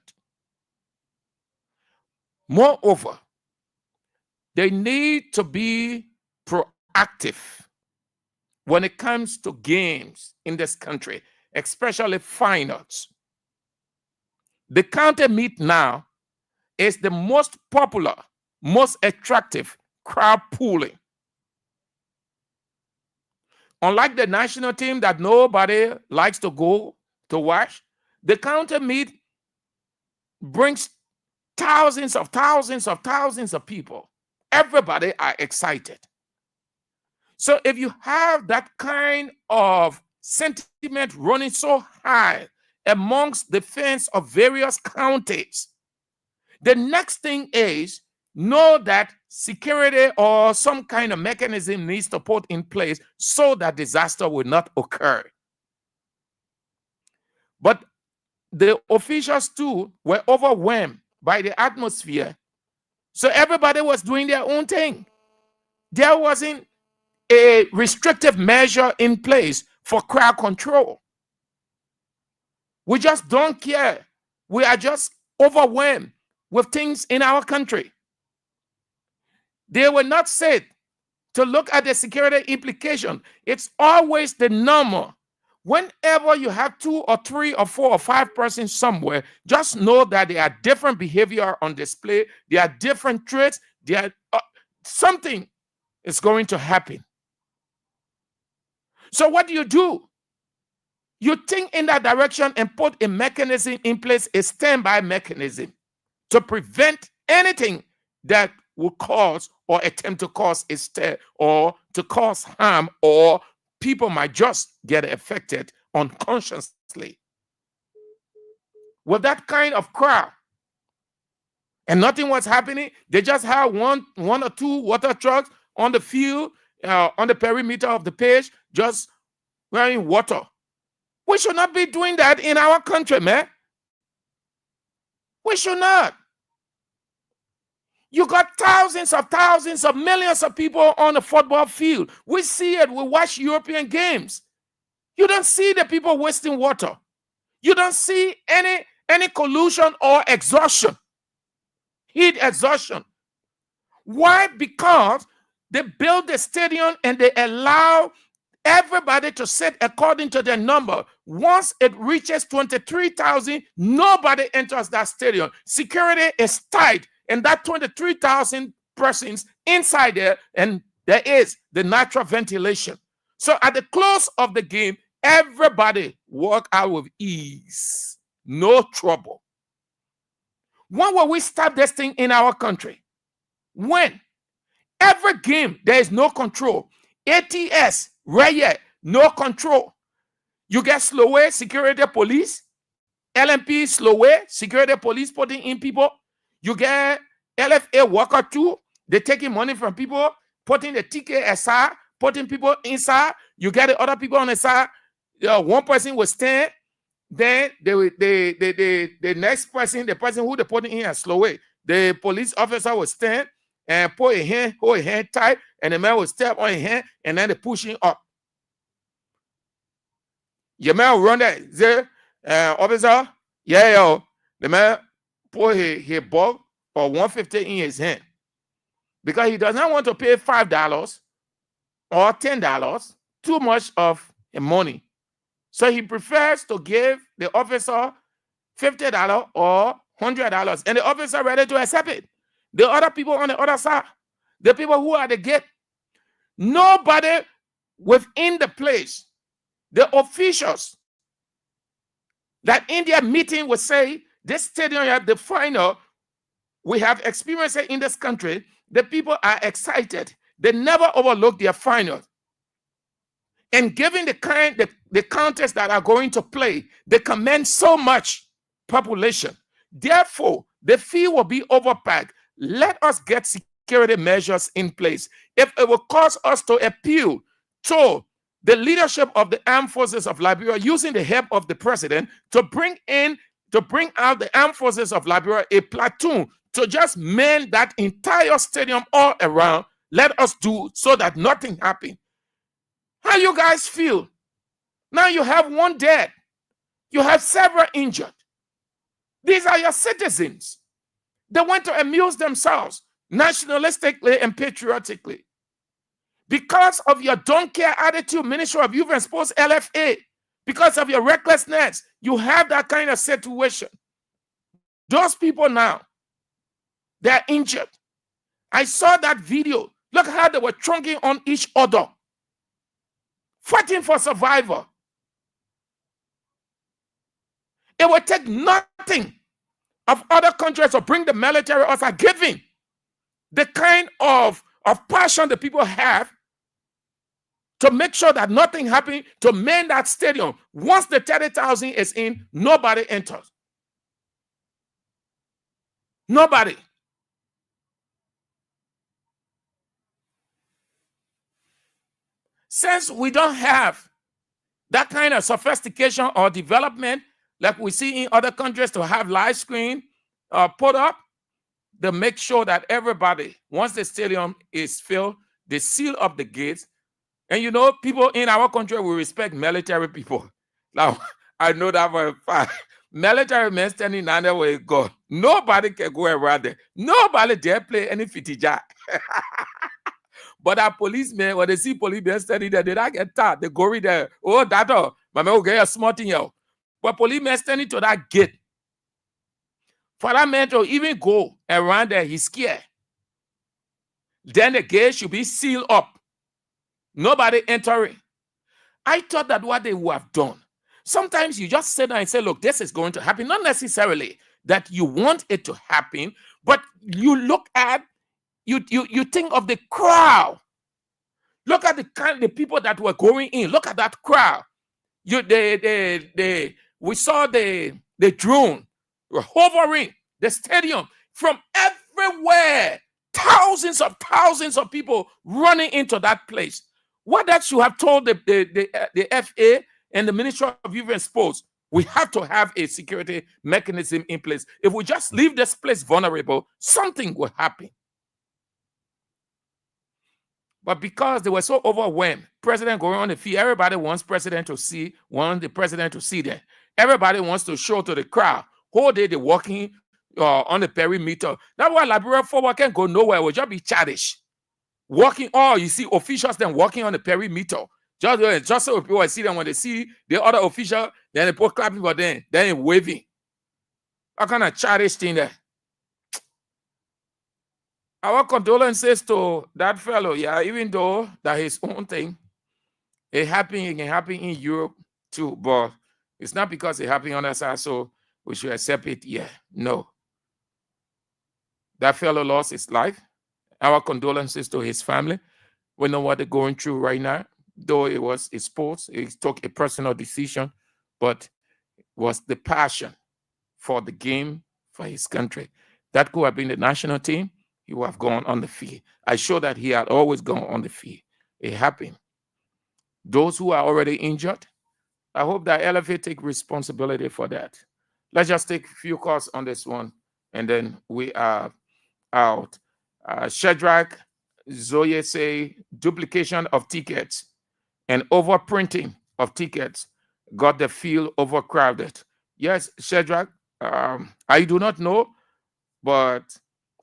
Moreover, they need to be proactive when it comes to games in this country, especially finals. The county meet now is the most popular, most attractive crowd pooling. Unlike the national team that nobody likes to go to watch, the county meet brings thousands of people. Everybody are excited. So if you have that kind of sentiment running so high amongst the fans of various counties, the next thing is know that security or some kind of mechanism needs to put in place so that disaster will not occur. But the officials too were overwhelmed by the atmosphere. So everybody was doing their own thing. There wasn't a restrictive measure in place for crowd control. We just don't care. We are just overwhelmed with things in our country. They were not said to look at the security implication. It's always the number. Whenever you have 2 or 3 or 4 or 5 persons somewhere, just know that there are different behavior on display. There are different traits. There are, something is going to happen. So what do? You think in that direction and put a mechanism in place, a standby mechanism to prevent anything that will cause or attempt to cause a stir or to cause harm, or people might just get affected unconsciously. With that kind of crowd, and nothing was happening, they just had one or two water trucks on the field, on the perimeter of the page, just wearing water. We should not be doing that in our country, man. We should not. You got thousands of millions of people on the football field. We see it. We watch European games. You don't see the people wasting water. You don't see any collusion or exhaustion, heat exhaustion. Why? Because they build the stadium and they allow everybody to sit according to their number. Once it reaches 23,000, nobody enters that stadium. Security is tight, and that 23,000 persons inside there, and there is the natural ventilation. So at the close of the game, everybody walk out with ease, no trouble. When will we stop this thing in our country? When? Every game, there is no control. ATS, right here, no control. You get slow way, security police, LMP slow way, security police putting in people. You get LFA worker too, they taking money from people, putting the ticket aside, putting people inside. You get the other people on the side. One person will stand, then the next person, the person who they putting in a slow way, the police officer will stand and put a hand, hold a hand tight, and the man will step on his hand, and then they push him up. Your man will run that, say, officer, yeah, yo. The man put his bug or 150 in his hand because he does not want to pay $5 or $10, too much of money. So he prefers to give the officer $50 or $100, and the officer ready to accept it. The other people on the other side, the people who are at the gate, nobody within the place, the officials that in their meeting would say, this stadium have the final, we have experienced it in this country, the people are excited. They never overlook their final. And given the contest that are going to play, they command so much population. Therefore, the fee will be overpacked. Let us get security measures in place. If it will cause us to appeal to the leadership of the armed forces of Liberia, using the help of the president, to bring out the armed forces of Liberia, a platoon, to just man that entire stadium all around, let us do so that nothing happens. How you guys feel? Now you have one dead. You have several injured. These are your citizens. They want to amuse themselves nationalistically and patriotically. Because of your don't care attitude, Ministry of Youth and Sports, LFA, because of your recklessness, you have that kind of situation. Those people now, they're injured. I saw that video. Look how they were trunking on each other, fighting for survival. It would take nothing of other countries to bring the military us are giving the kind of passion the people have to make sure that nothing happens, to man that stadium. Once the 30,000 is in, nobody enters. Nobody. Since we don't have that kind of sophistication or development like we see in other countries to have live screen put up, they make sure that everybody, once the stadium is filled, they seal up the gates, And you know, people in our country will respect military people. Now, I know that for a fact. Military men standing down there with a gun. Nobody can go around there. Nobody dare play any fitija. But our policemen, when they see policemen standing there, they don't get tired. They go in there. Oh, that my man will get a small thing here. But policemen standing to that gate. For that man to even go around there, he's scared. Then the gate should be sealed up. Nobody entering. I thought that what they would have done. Sometimes you just sit down and say, look, this is going to happen. Not necessarily that you want it to happen, but you look at, you think of the crowd. Look at the people that were going in. Look at that crowd. We saw the drone hovering the stadium from everywhere. Thousands of people running into that place. What that should have told the FA and the Ministry of Youth and Sports, we have to have a security mechanism in place. If we just leave this place vulnerable, something will happen. But because they were so overwhelmed, President going on the field, everybody wants the president to see them. Everybody wants to show to the crowd. Whole day they're walking on the perimeter. That's why Liberia forward can't go nowhere. It will just be childish. Walking, you see officials then walking on the perimeter. Just so people see them when they see the other official, then they put clapping for them, then waving. What kind of childish thing there? Our condolences to that fellow, even though that his own thing, it can happen in Europe too, but it's not because it happened on us, so we should accept it. No. That fellow lost his life. Our condolences to his family. We know what they're going through right now. Though it was a sports, he took a personal decision, but it was the passion for the game, for his country. That could have been the national team. He would have gone on the field. I show that he had always gone on the field. It happened. Those who are already injured, I hope that LFA take responsibility for that. Let's just take a few calls on this one, and then we are out. Shadrach Zoye say duplication of tickets and overprinting of tickets got the field overcrowded. Yes, Shadrach, I do not know, but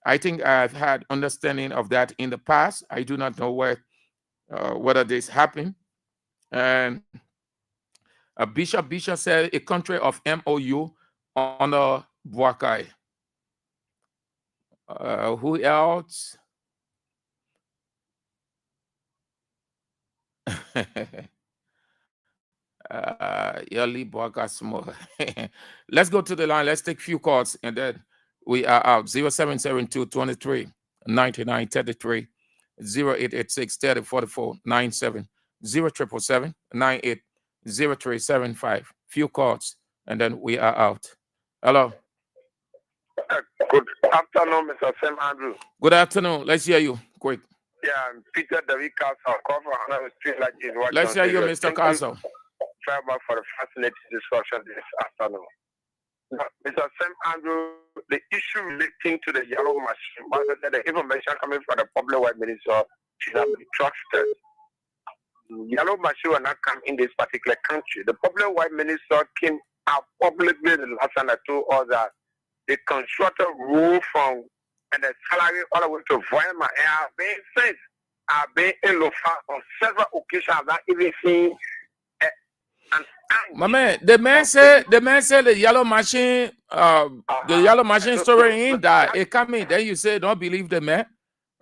I think I've had understanding of that in the past. I do not know whether this happened. And Bishop said a country of MOU honor Buakai. Who else? Yali Buakai small. Let's go to the line. Let's take a few calls and then we are out. 0772 23 99 33 0886 30 44 97 0777 98 0375. Few calls and then we are out. Hello. Good afternoon, Mr. Sam Andrew. Good afternoon. Let's hear you quick. Yeah, I'm Peter David Castle. Let's hear you, Mr. Castle. For the fascinating discussion this afternoon. Mr. Sam Andrew, the issue relating to the yellow machine, the information coming from the public white minister should have been trusted. Yellow machine will not come in this particular country. The public white minister came out publicly the last time I told us that the constructor rule from and the salary all the way to Voyama have been sent. I've been in Lofa on several occasions. I've not even seen my man, the man said the yellow machine, the yellow machine story ain't that. It come in, then you say don't believe the man.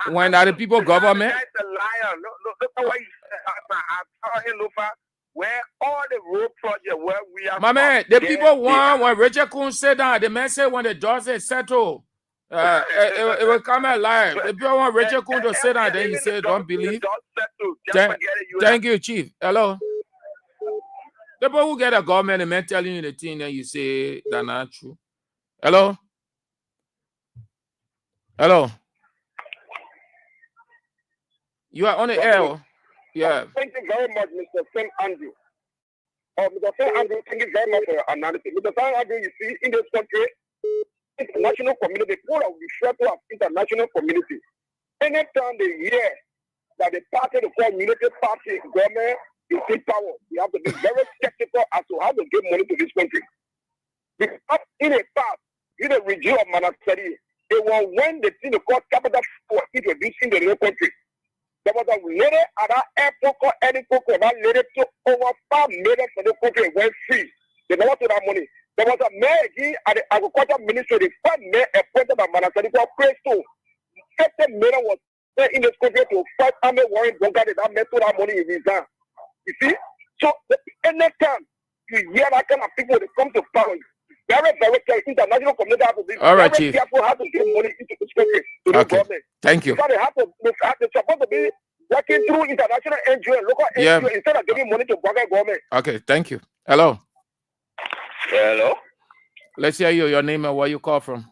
When are the people government? That's a liar. Look at what you said. I saw in Lofa where all the road project where we are. My man, the people want when Richard Kuhn said that, the man said when the doors is settled, it will come alive. The people want Richard Kuhn to say that, then you say don't believe. Thank you, Chief. Hello. The people who get a government and man telling you the thing, then you say that's not true. Hello? Hello? You are on the air. Yeah. Thank you very much, Mr. Sam Andrew. Mr. Sam Andrew, thank you very much for your analysis. Mr. Sam Andrew, you see, in this country, international community, people are referred to as international community. Anytime they hear that the party, the community party, government is in power. You have to be very skeptical as to how to give money to this country. Because in the past, in the regime of Manasari, it was when the thing called capital was introduced in the new country. There was a lady at that airport called Eddie Coco that lady took over 5 million for the country and went free. They never took that money. There was a mayor here at the agriculture ministry, the first mayor appointed by Manasari called Presto. 50 million was in this country to fight Army Warren Bunker that met that money in reserve. You see? So anytime you hear that kind of people that come to power, very, very careful. International community has to be all right, very Chief. careful how to get money into this country to the Okay. government. Thank you. Because they're supposed to be working through international NGO and local Yeah. NGO instead of giving money to Burger government. Okay, thank you. Hello. Hello? Let's hear you. Your name and where you call from.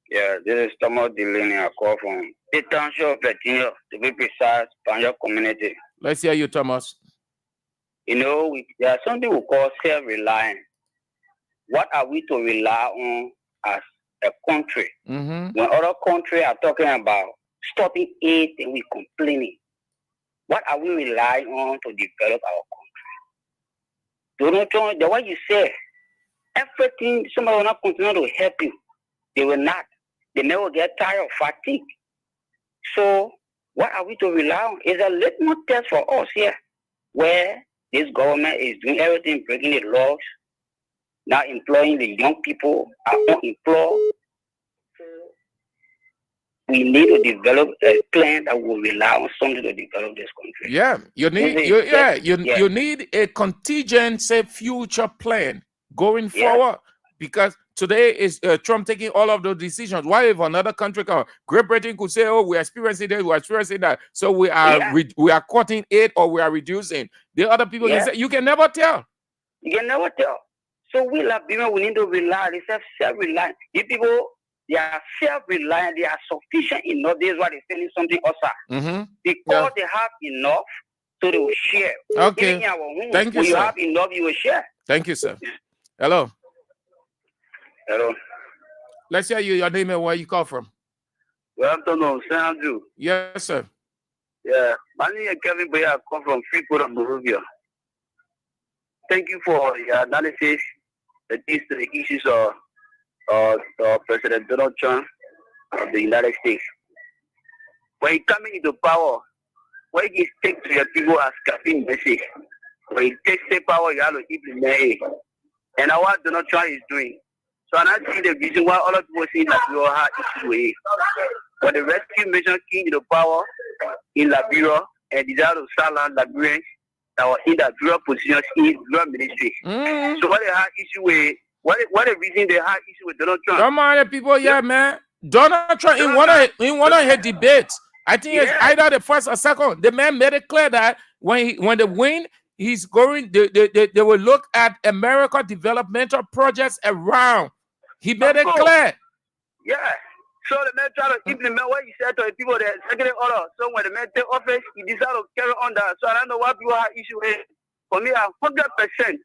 Yeah, this is Thomas Delaney. I call from the township of Virginia, to be precise, Panya community. Let's hear you, Thomas. You know, there's something we call self-reliance. What are we to rely on as a country? Mm-hmm. When other countries are talking about stopping aid and we complaining, what are we relying on to develop our country? Donald Trump, the way you say, everything, somebody will not continue to help you. They will not. They never get tired of fatigue. So what are we to rely on? It's a litmus test for us here, where this government is doing everything, breaking the laws, now employing the young people are unemployed. We need to develop a plan that will rely on something to develop this country. Yeah, you need you need a contingency future plan going forward, because today is Trump taking all of those decisions. Why if another country come, Great Britain could say, "Oh, we're experiencing this, we're experiencing that," so we are cutting it or we are reducing. The other people you can never tell. You can never tell. So we Liberians, we need to rely. They say self-reliant. These people, they are self-reliant. They are sufficient enough. This is why they're selling something outside. Because they have enough, so they will share. Okay. Even in our home, Thank you, when sir. you have enough, you will share. Thank you, sir. Hello. Hello. Let's hear you. Your name and where you call from. Good afternoon, St. Andrew. Yes, sir. Yeah, my name is Kevin Boyer. I come from Freeport of Monrovia. Thank you for your analysis that is the issues of President Donald Trump of the United States. When he coming into power, when he takes to your people as campaign message, when he takes the power, you have to implement it. And now what Donald Trump is doing. So I'm not seeing the reason why all of people see that we all have issues with it. When the rescue mission came into power in Liberia and decided to silence Liberians that were in that bureau positions in bureau ministry. So what they had issue with, what the reason they had issue with Donald Trump? Come on, the people, man. Donald Trump in one of his debates, I think it's either the first or second, the man made it clear that when they win, he's going, they will look at America developmental projects around. He made it clear. Yeah. So the man try to implement what he said to the people that executive order. So when the man take office, he decided to carry on that. So I don't know what people have issue with. For me, I 100%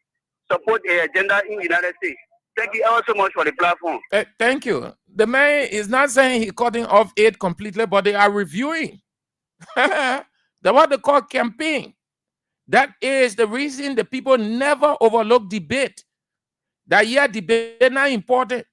support the agenda in the United States. Thank you ever so much for the platform. Thank you. The man is not saying he's cutting off aid completely, but they are reviewing. That's what they call campaign. That is the reason the people never overlook debate. That debate is not important.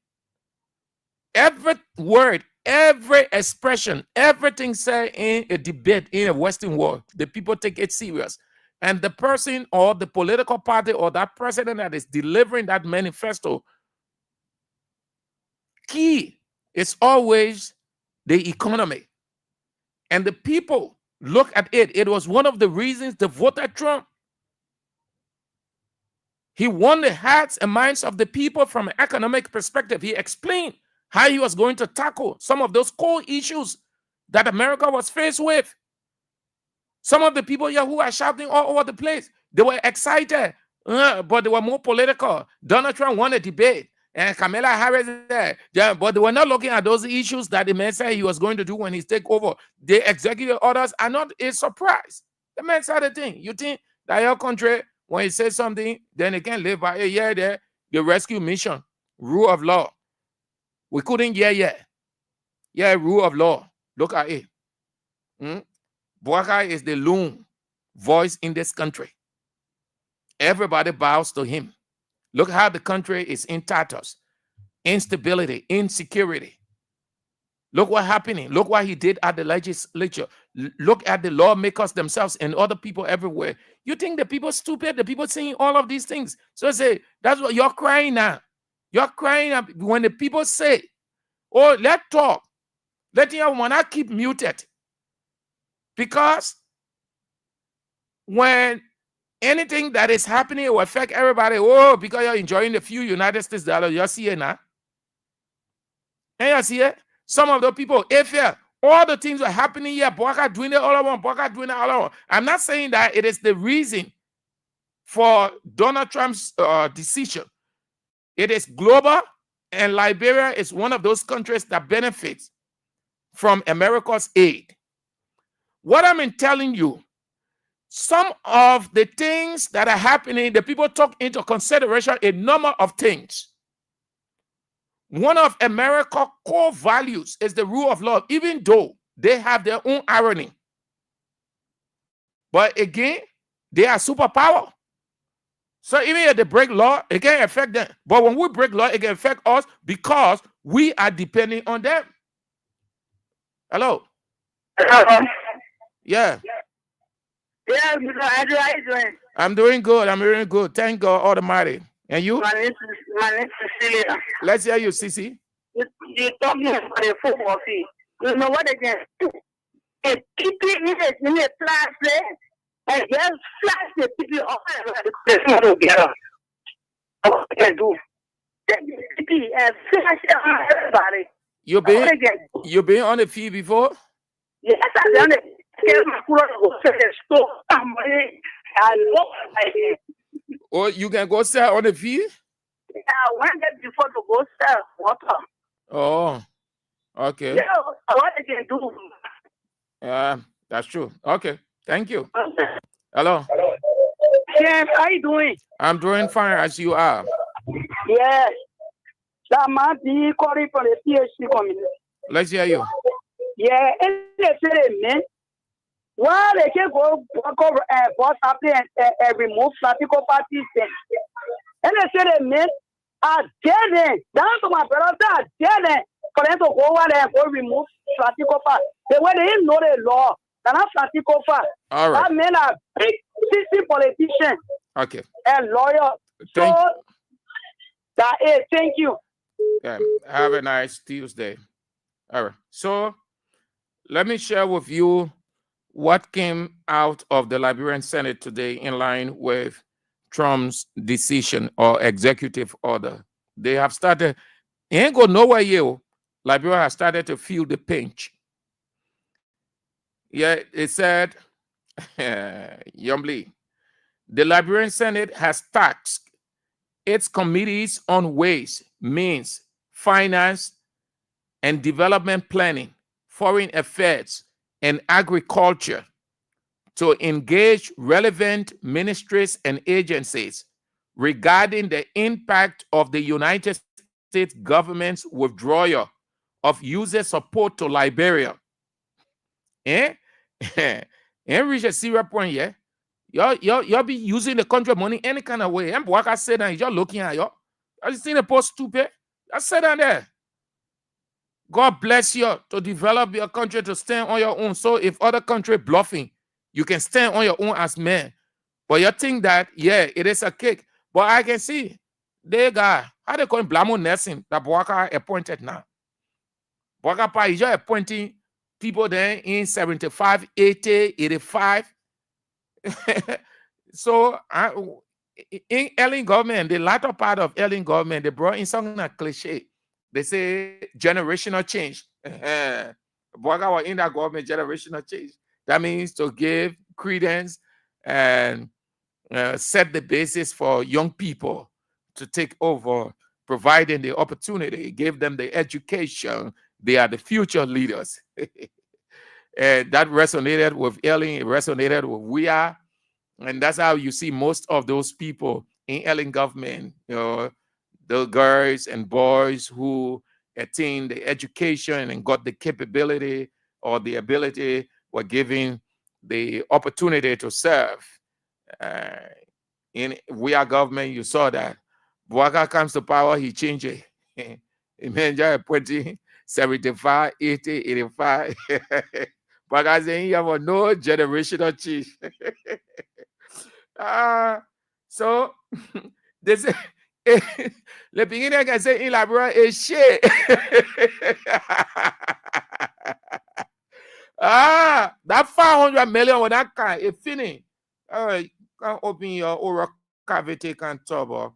Every word, every expression, everything said in a debate in a Western world, the people take it serious. And the person or the political party or that president that is delivering that manifesto, key is always the economy. And the people look at it. It was one of the reasons they voted Trump. He won the hearts and minds of the people from an economic perspective. He explained how he was going to tackle some of those core issues that America was faced with. Some of the people here who are shouting all over the place, they were excited, but they were more political. Donald Trump won a debate, and Kamala Harris there. Yeah, but they were not looking at those issues that the man said he was going to do when he take over. The executive orders are not a surprise. The man said the thing. You think that your country, when he says something, then they can live by it. The rescue mission, rule of law. We couldn't rule of law. Look at it. Bouaka is the lone voice in this country. Everybody bows to him. Look how the country is in tatters. Instability, insecurity. Look what's happening. Look what he did at the legislature. Look at the lawmakers themselves and other people everywhere. You think the people stupid? The people saying all of these things. So I say, that's what you're crying now. You're crying up when the people say, oh, let's talk. Let your one keep muted. Because when anything that is happening will affect everybody, oh, because you're enjoying the few United States dollars, you see it now. And you see it? Some of the people, if all the things are happening here, Bouaka doing it all around, Bouaka doing it all around. I'm not saying that it is the reason for Donald Trump's decision. It is global, and Liberia is one of those countries that benefits from America's aid. What I'm telling you, some of the things that are happening, the people took into consideration a number of things. One of America's core values is the rule of law, even though they have their own irony. But again, they are superpower. So even if they break law, it can affect them. But when we break law, it can affect us because we are depending on them. Hello? Hello? Yeah. Yeah, Mr. Andrew, how you doing? I'm doing good. I'm doing good. Thank God Almighty. And you? My name is Cecilia. Let's hear you, Sissy. You're talking about the football field. You know what they can do? They keep it in the plastic and just flash the people off the not together. What they can do? They keep it and flash it on everybody. You been on the field before? Yes, I've done it. Or you can go sell on the field? Yeah, I went there before to go sell water. Oh, okay. Yeah, what they can do. That's true. Okay, thank you. Okay. Hello. Yes, how you doing? I'm doing fine as you are. Yes. That man be calling from the PhD community. Let's hear you. Yeah, and they say, man, why they can go boss up and remove political parties. And they say, man, I dare them. Down to my brother, I dare them for them to go over there and go remove political parties. The way they didn't know the law, they're not political parties. All right. That men are big, 60 politicians. Okay. And lawyers. So, that is, thank you. Have a nice Tuesday. All right. So, let me share with you what came out of the Liberian Senate today in line with Trump's decision or executive order. They have started, it ain't go nowhere yet. Liberia has started to feel the pinch. Yeah, it said, Yumbly, the Liberian Senate has tasked its committees on ways, means, finance, and development planning, foreign affairs, and agriculture to engage relevant ministries and agencies regarding the impact of the United States government's withdrawal of user support to Liberia. And reach a serious point, yeah? Y'all be using the country money any kind of way. And what I said, and you're looking at y'all. I just think the post stupid. I said down there. God bless you to develop your country to stand on your own. So if other country bluffing, you can stand on your own as men. But you think that, yeah, it is a kick. But I can see they got, how they call him Blamo Nelson, that Bouaka appointed now. Bouaka is just appointing people then in 75, 80, 85. So in Ellen government, the latter part of Ellen government, they brought in something like cliche. They say generational change. Bouaka was in that government, generational change. That means to give credence and set the basis for young people to take over, providing the opportunity, give them the education. They are the future leaders. And that resonated with Ellen, it resonated with we are. And that's how you see most of those people in Ellen government, you know, the girls and boys who attained the education and got the capability or the ability were given the opportunity to serve in we are government. You saw that. Bouaka comes to power, he changed it. Imagine 20, 75, 80, 85. Bouaka saying you have no generational change. So they say le beginning can say in Labrador is shit. That 500 million with that kind, it finished. You can open your oral cavity, can talk.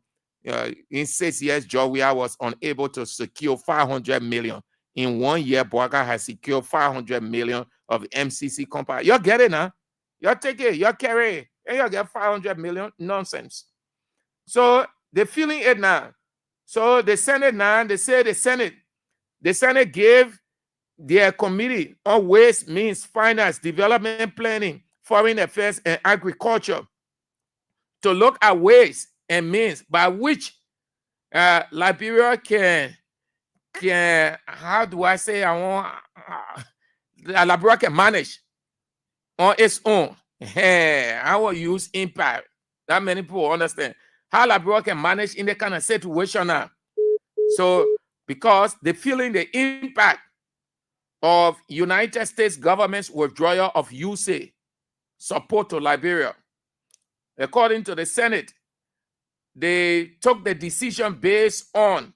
In 6 years, Georgia was unable to secure 500 million. In 1 year, Bouaka has secured 500 million of MCC company. You get it now? You take it, you carry it, and you get 500 million. Nonsense. So they're feeling it now. So the Senate now, they say the Senate gave their committee on ways, means, finance, development planning, foreign affairs, and agriculture to look at ways and means by which Liberia can how do I say Liberia can manage on its own. I will use impact. That many people understand how Liberia can manage in the kind of situation now. So because they're feeling the impact of United States government's withdrawal of USA support to Liberia. According to the Senate, they took the decision based on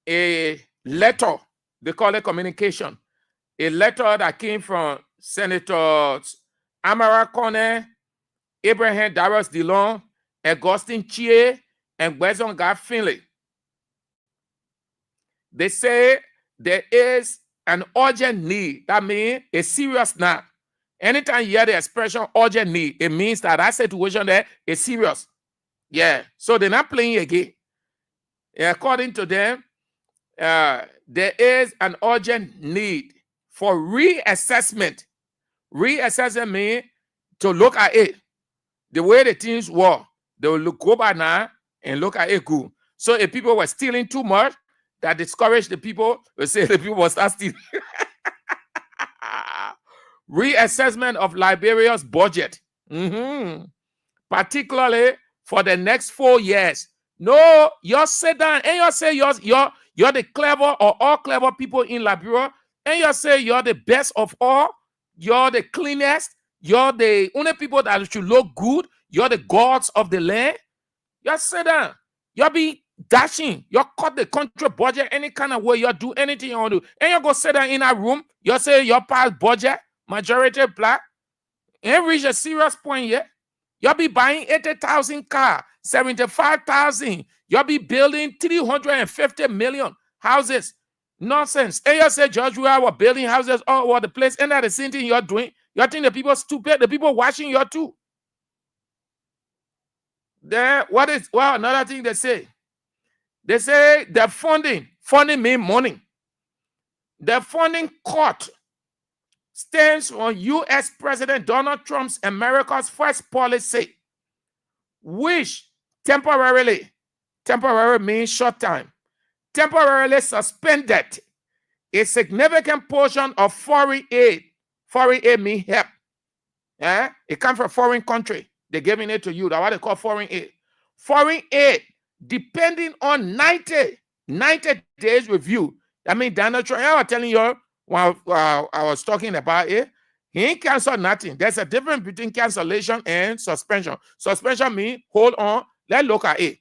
a letter, they call it communication, a letter that came from Senators Amara Corner, Abraham Darius Dillon, Augustine Chie, and Gwezon Gad Finley. They say there is an urgent need. That means a serious now. Anytime you hear the expression urgent need, it means that that situation there is serious. Yeah. So they're not playing again. According to them, there is an urgent need for reassessment. Reassessment means to look at it. The way the things were, they will go back now and look at it good. So if people were stealing too much, that discouraged the people, we say the people will start stealing. Reassessment of Liberia's budget, particularly for the next 4 years. No, you sit down and you say you're the clever or all clever people in Liberia, and you say you're the best of all, you're the cleanest, you're the only people that should look good, you're the gods of the land. You sit down, you'll be dashing, you cut the country budget any kind of way, you do anything you want to do, and you go sit down in a room, you say your past budget, majority black, and reach a serious point yet. You'll be buying 80,000 cars, 75,000. You'll be building 350 million houses. Nonsense. And you say, George, we are building houses all over the place. And that's the same thing you're doing. You think the people are stupid? The people watching you too. Then another thing they say? They say the funding means money. The funding cut stands on U.S. President Donald Trump's America's First policy, which temporarily means short time, temporarily suspended a significant portion of foreign aid. Foreign aid means help. It comes from a foreign country. They're giving it to you. That's what they call foreign aid. Foreign aid, depending on 90 days review. I mean, Donald Trump, I was telling you, while I was talking about it, he ain't canceled nothing. There's a difference between cancellation and suspension. Suspension means, hold on, let's look at it.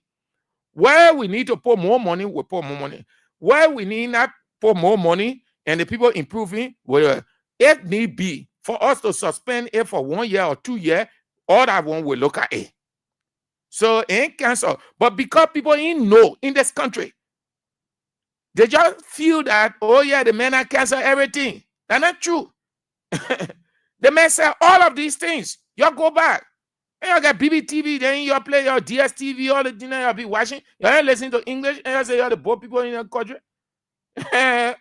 Where we need to put more money, we put more money. Where we need not put more money and the people improving, well, if need be, for us to suspend it for 1 year or 2 years, all that one will look at it. So it ain't canceled. But because people ain't know in this country, they just feel that, oh yeah, the men are cancel everything. That's not true. The men say all of these things. You go back. And you get BBTV, then you play your DSTV, all the dinner you'll be watching. You ain't listening to English, and you say you're the poor people in the country. And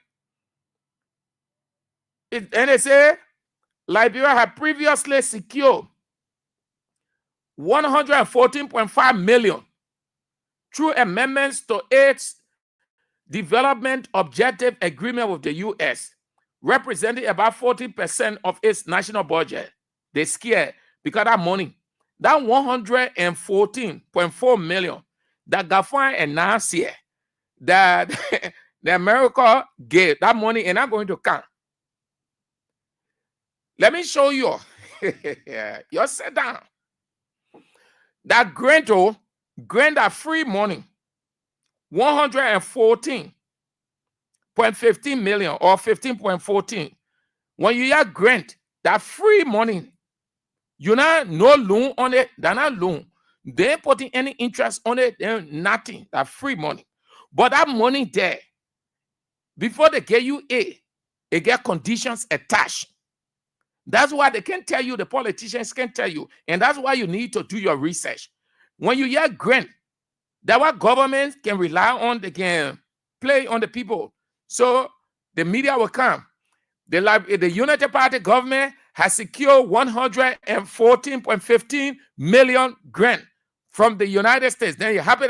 they say Liberia had previously secured 114.5 million through amendments to its Development Objective Agreement with the U.S., representing about 40% of its national budget. They scared because that money, that 114.4 million that Gafan announced here, that the America gave, that money and not going to come. Let me show you. You sit down. That grant that free money, 114.15 million or 15.14. When you hear grant, that free money, you not no loan on it, they're not loan. They ain't putting any interest on it, they're nothing. That free money. But that money there, before they get you they get conditions attached. That's why they can't tell you, the politicians can't tell you. And that's why you need to do your research. When you hear grant, that what governments can rely on, they can play on the people. So the media will come. The United Party government has secured 114.15 million grant from the United States. Then you happen,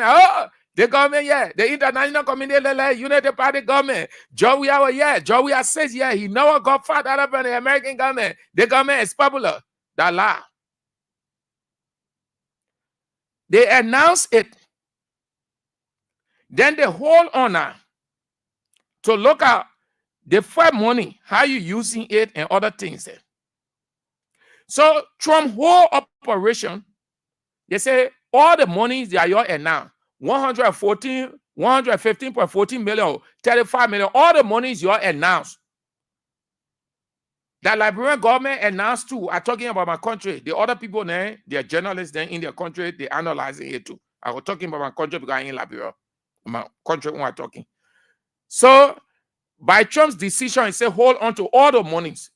the government, the international community, United Party government, Joey says, he never got fat out of the American government. The government is popular. That lie. They announce it. Then they hold on now to look at the Fed money, how you using it and other things. So Trump whole operation, they say all the monies that you announced, 115.14 million, 35 million, all the monies you announced. The Liberian government announced too. I'm talking about my country. The other people there, they are journalists there in their country, they analyzing it too. I was talking about my country because I'm in Liberia. My country when I'm talking. So by Trump's decision, he said, hold on to all the monies.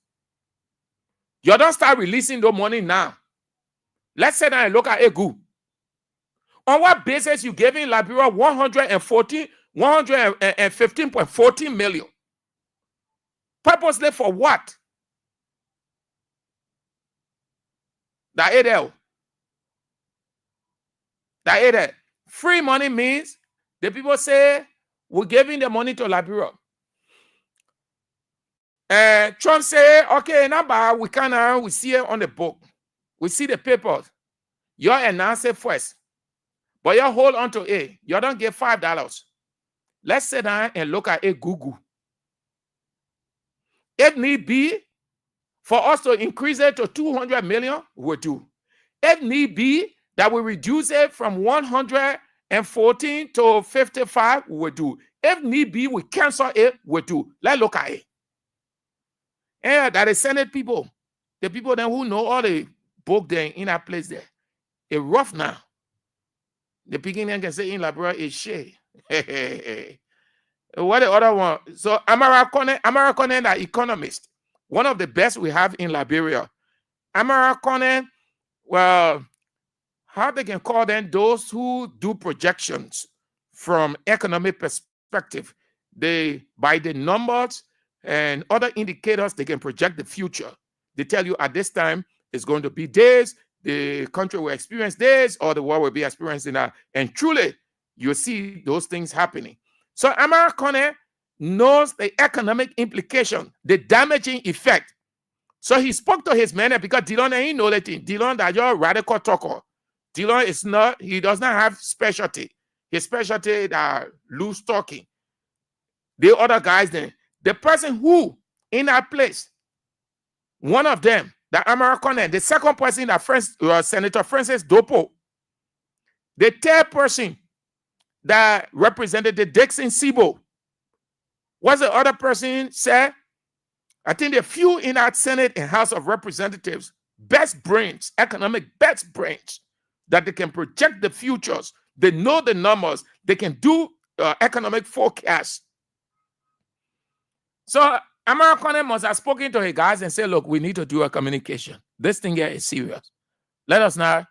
You don't start releasing the money now. Let's say that I look at Egu. On what basis you giving Liberia 115.14 million? Purposely for what? That ADL. That ADL. Free money means the people say, we're giving the money to Liberia. Trump say, okay, now we see it on the book. We see the papers. You announce it first. But you hold on to it. You don't get $5. Let's sit down and look at it Google. If need be, for us to increase it to 200 million, we'll do. If need be, that we reduce it from 114 to 55, we'll do. If need be, we cancel it, we'll do. Let's look at it. And that is Senate people, the people then who know all the book there in that place there. It's rough now. The beginning can say in Liberia is shit. What the other one? So American that economist, one of the best we have in Liberia. American, well, how they can call them those who do projections from economic perspective. They, by the numbers and other indicators, they can project the future. They tell you at this time it's going to be this, the country will experience this, or the world will be experiencing that. And truly, you see those things happening. So American knows the economic implication, the damaging effect. So he spoke to his men because Dillon ain't know that thing. Dillon that you're radical talker. Dillon is not, he does not have specialty. His specialty is loose talking. The other guys then, the person who in that place, one of them, the American, the second person, that Senator Francis Dopo, the third person that represented the Dixon Sibo, what's the other person said? I think the few in that Senate and House of Representatives, best brains, economic best brains, that they can project the futures, they know the numbers, they can do economic forecasts. So American must have spoken to his guys and said, look, we need to do a communication. This thing here is serious. Let us not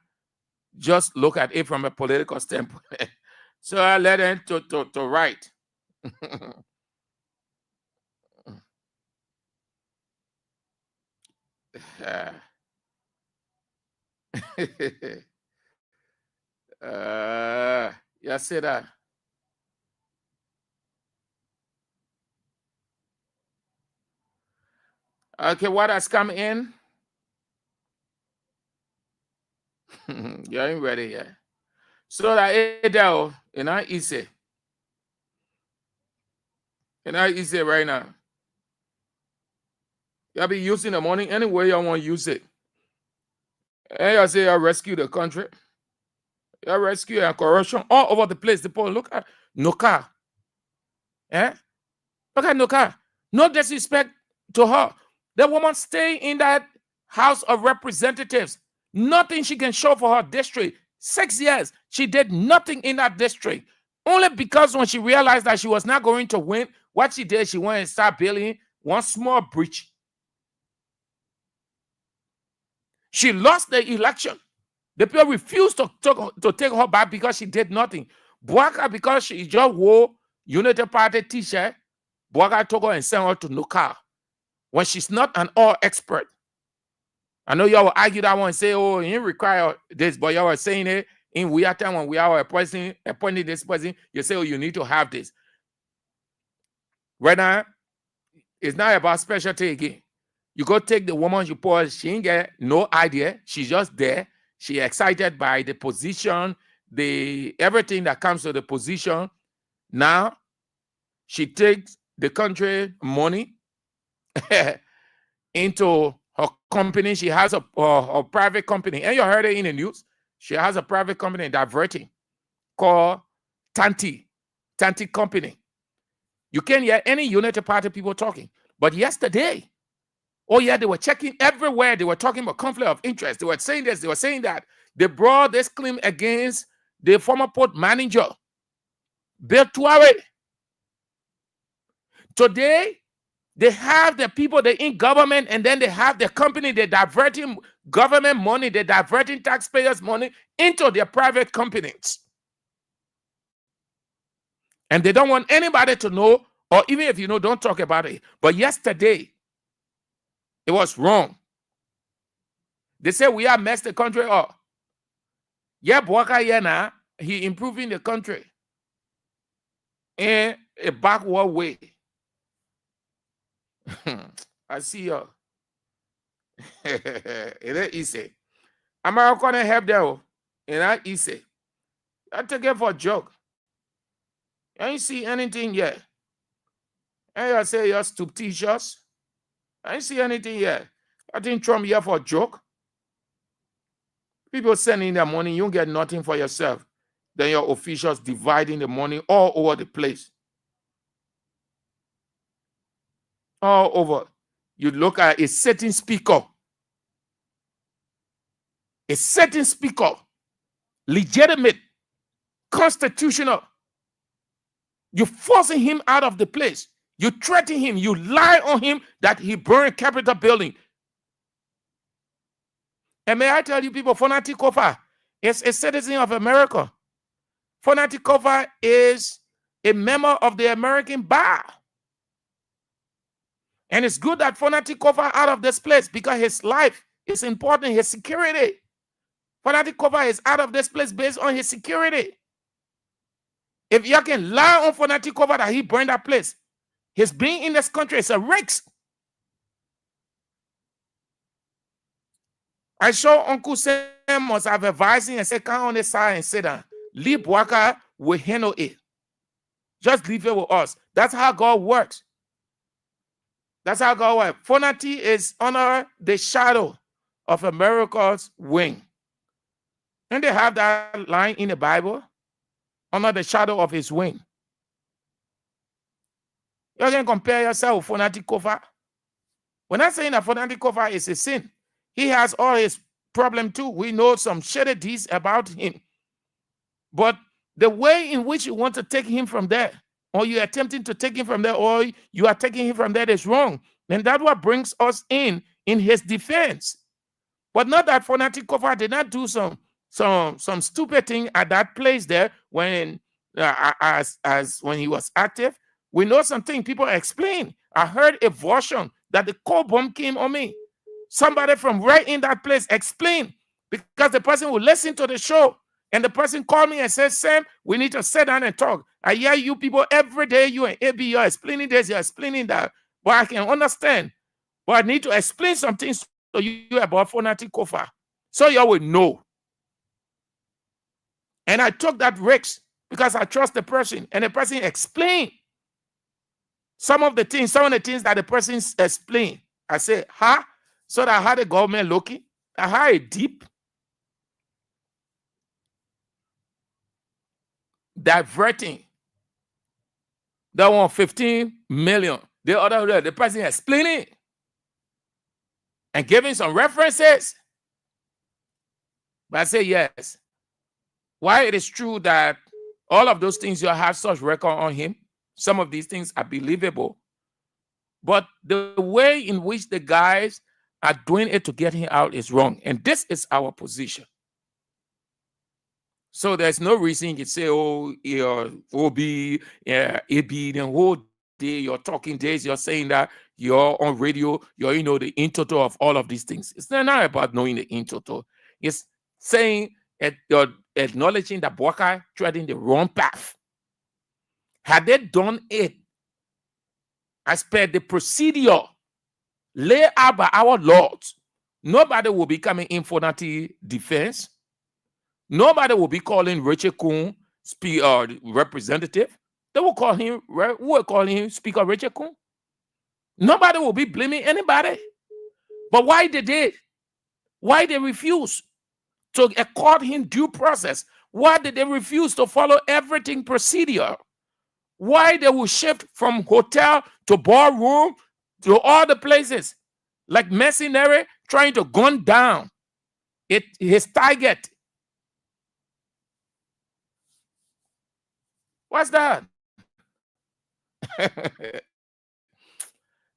just look at it from a political standpoint. So I let him to write. You see that? Okay, what has come in? You ain't ready yet. So that Adele, easy. Easy right now. You'll be using the money any way you want to use it. And you say you rescue the country. You rescue and corruption all over the place. The people look at no car. Eh? Look at no car. No disrespect to her. The woman stay in that House of Representatives. Nothing she can show for her district. 6 years. She did nothing in that district. Only because when she realized that she was not going to win, what she did, she went and started building one small bridge. She lost the election. The people refused to take her back because she did nothing. Bouaka, because she just wore Unity Party t-shirt, Bouaka took her and sent her to Nuka when she's not an all expert. I know y'all will argue that one and say, oh, you require this, but y'all were saying it in we time when we are appointing this person, you say, oh, you need to have this. Right now, it's not about specialty again. You go take the woman you put, she ain't get no idea. She's just there. She excited by the position, everything that comes to the position. Now, she takes the country money into her company. She has a private company. And you heard it in the news. She has a private company diverting called Tanti Company. You can't hear any Unity Party people talking. But yesterday, oh yeah, they were checking everywhere. They were talking about conflict of interest. They were saying this, they were saying that. They brought this claim against the former port manager, Bill Tuare. Today, they have the people, they're in government, and then they have the company, they're diverting government money, they're diverting taxpayers' money into their private companies. And they don't want anybody to know, or even if you know, don't talk about it. But yesterday, it was wrong. They say we have messed the country up. Yeah, Bouaka Yena, he improving the country in a backward way. I see you. It ain't easy. America gonna help them. It ain't easy. I take it for a joke. I ain't see anything yet. And I say you're stupiditious. I ain't see anything yet. I think Trump here for a joke. People sending their money, you don't get nothing for yourself. Then your officials dividing the money all over the place. All over. You look at a certain speaker. A certain speaker. Legitimate. Constitutional. You're forcing him out of the place. You threaten him. You lie on him that he burned Capitol building. And may I tell you people, Fonati Kofa is a citizen of America. Fonati Kofa is a member of the American Bar. And it's good that Fonati Kofa out of this place because his life is important, his security. Fonati Kofa is out of this place based on his security. If you can lie on Fonati Kofa that he burned that place, his being in this country is a risk. I saw Uncle Sam must have advised him and said, come on this side and sit down. Leave Bouaka, will handle it. Just leave it with us. That's how God works. That's how God works. Fonati is under the shadow of America's wing. And they have that line in the Bible, under the shadow of his wing. You can compare yourself with Fonati Kofa. We're not saying that Fonati Kofa is a sin. He has all his problem too. We know some shady deeds about him. But the way in which you want to take him from there, or you're attempting to take him from there, or you are taking him from there is wrong. And that's what brings us in his defense. But not that Fonati Kofa did not do some stupid thing at that place there when as when he was active. We know something. People explain. I heard a version that the coal bomb came on me. Somebody from right in that place explained, because the person will listen to the show. And the person called me and said, Sam, we need to sit down and talk. I hear you people every day, you and AB, you're explaining this, you're explaining that. But I can understand But I need to explain some things to you about Fonati Kofa, so you will know. And I took that risk because I trust the person, and the person explained some of the things that the person explained. I said, so that I had the government looking, I had a deep diverting that one 15 million. The person explaining and giving some references. But I say yes. Why it is true that all of those things you have such record on him, some of these things are believable. But the way in which the guys are doing it to get him out is wrong. And this is our position. So there's no reason you can say, oh, OB, AB, the whole day you're talking days, you're saying that you're on radio, you're, the in total of all of these things. It's not about knowing the in total. It's saying, you're acknowledging that Boakai treading the wrong path. Had they done it as per the procedure laid out by our lords, nobody will be coming in for that defense. Nobody will be calling Richard Kuhn representative. They will call him Speaker Richard Kuhn. Nobody will be blaming anybody. But why they did? Why they refuse to accord him due process? Why did they refuse to follow everything procedure? Why they will shift from hotel to ballroom to all the places like mercenary trying to gun down his target? What's that?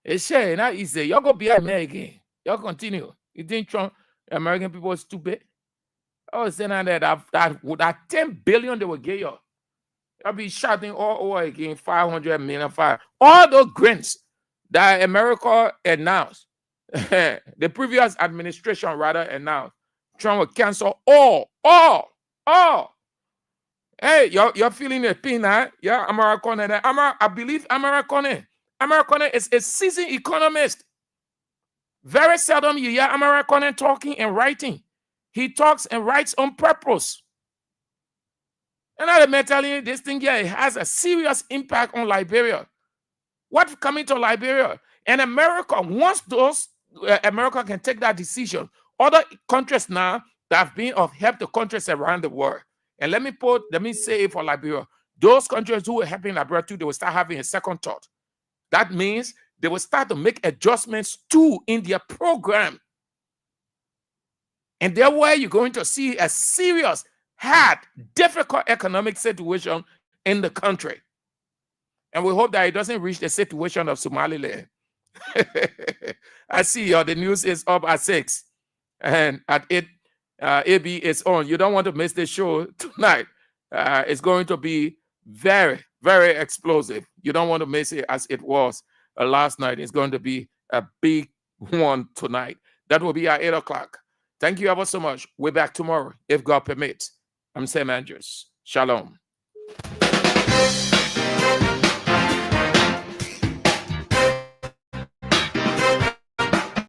It's shame, not easy. Y'all go be American. Y'all continue. You think Trump, American people are stupid? I was saying that 10 billion they will get you. I'll be shouting all over again, 500 million, all those grants that America announced, the previous administration rather announced, Trump will cancel all. Hey, you're feeling the pain, huh? Yeah, American. I believe American. American is a seasoned economist. Very seldom you hear American talking and writing. He talks and writes on purpose. And I'm telling you, this thing here has a serious impact on Liberia. What's coming to Liberia? And America, once America can take that decision, other countries now that have been of help to countries around the world. And let me say it for Liberia. Those countries who are helping Liberia too, they will start having a second thought. That means they will start to make adjustments too in their program. And therefore, you're going to see a serious, hard, difficult economic situation in the country. And we hope that it doesn't reach the situation of Somaliland. I see the news is up at 6 and at 8. AB is on. You don't want to miss the show tonight. It's going to be very, very explosive. You don't want to miss it as it was last night. It's going to be a big one tonight. That will be at 8 o'clock. Thank you ever so much. We're back tomorrow, if God permits. I'm Sam Andrews. Shalom.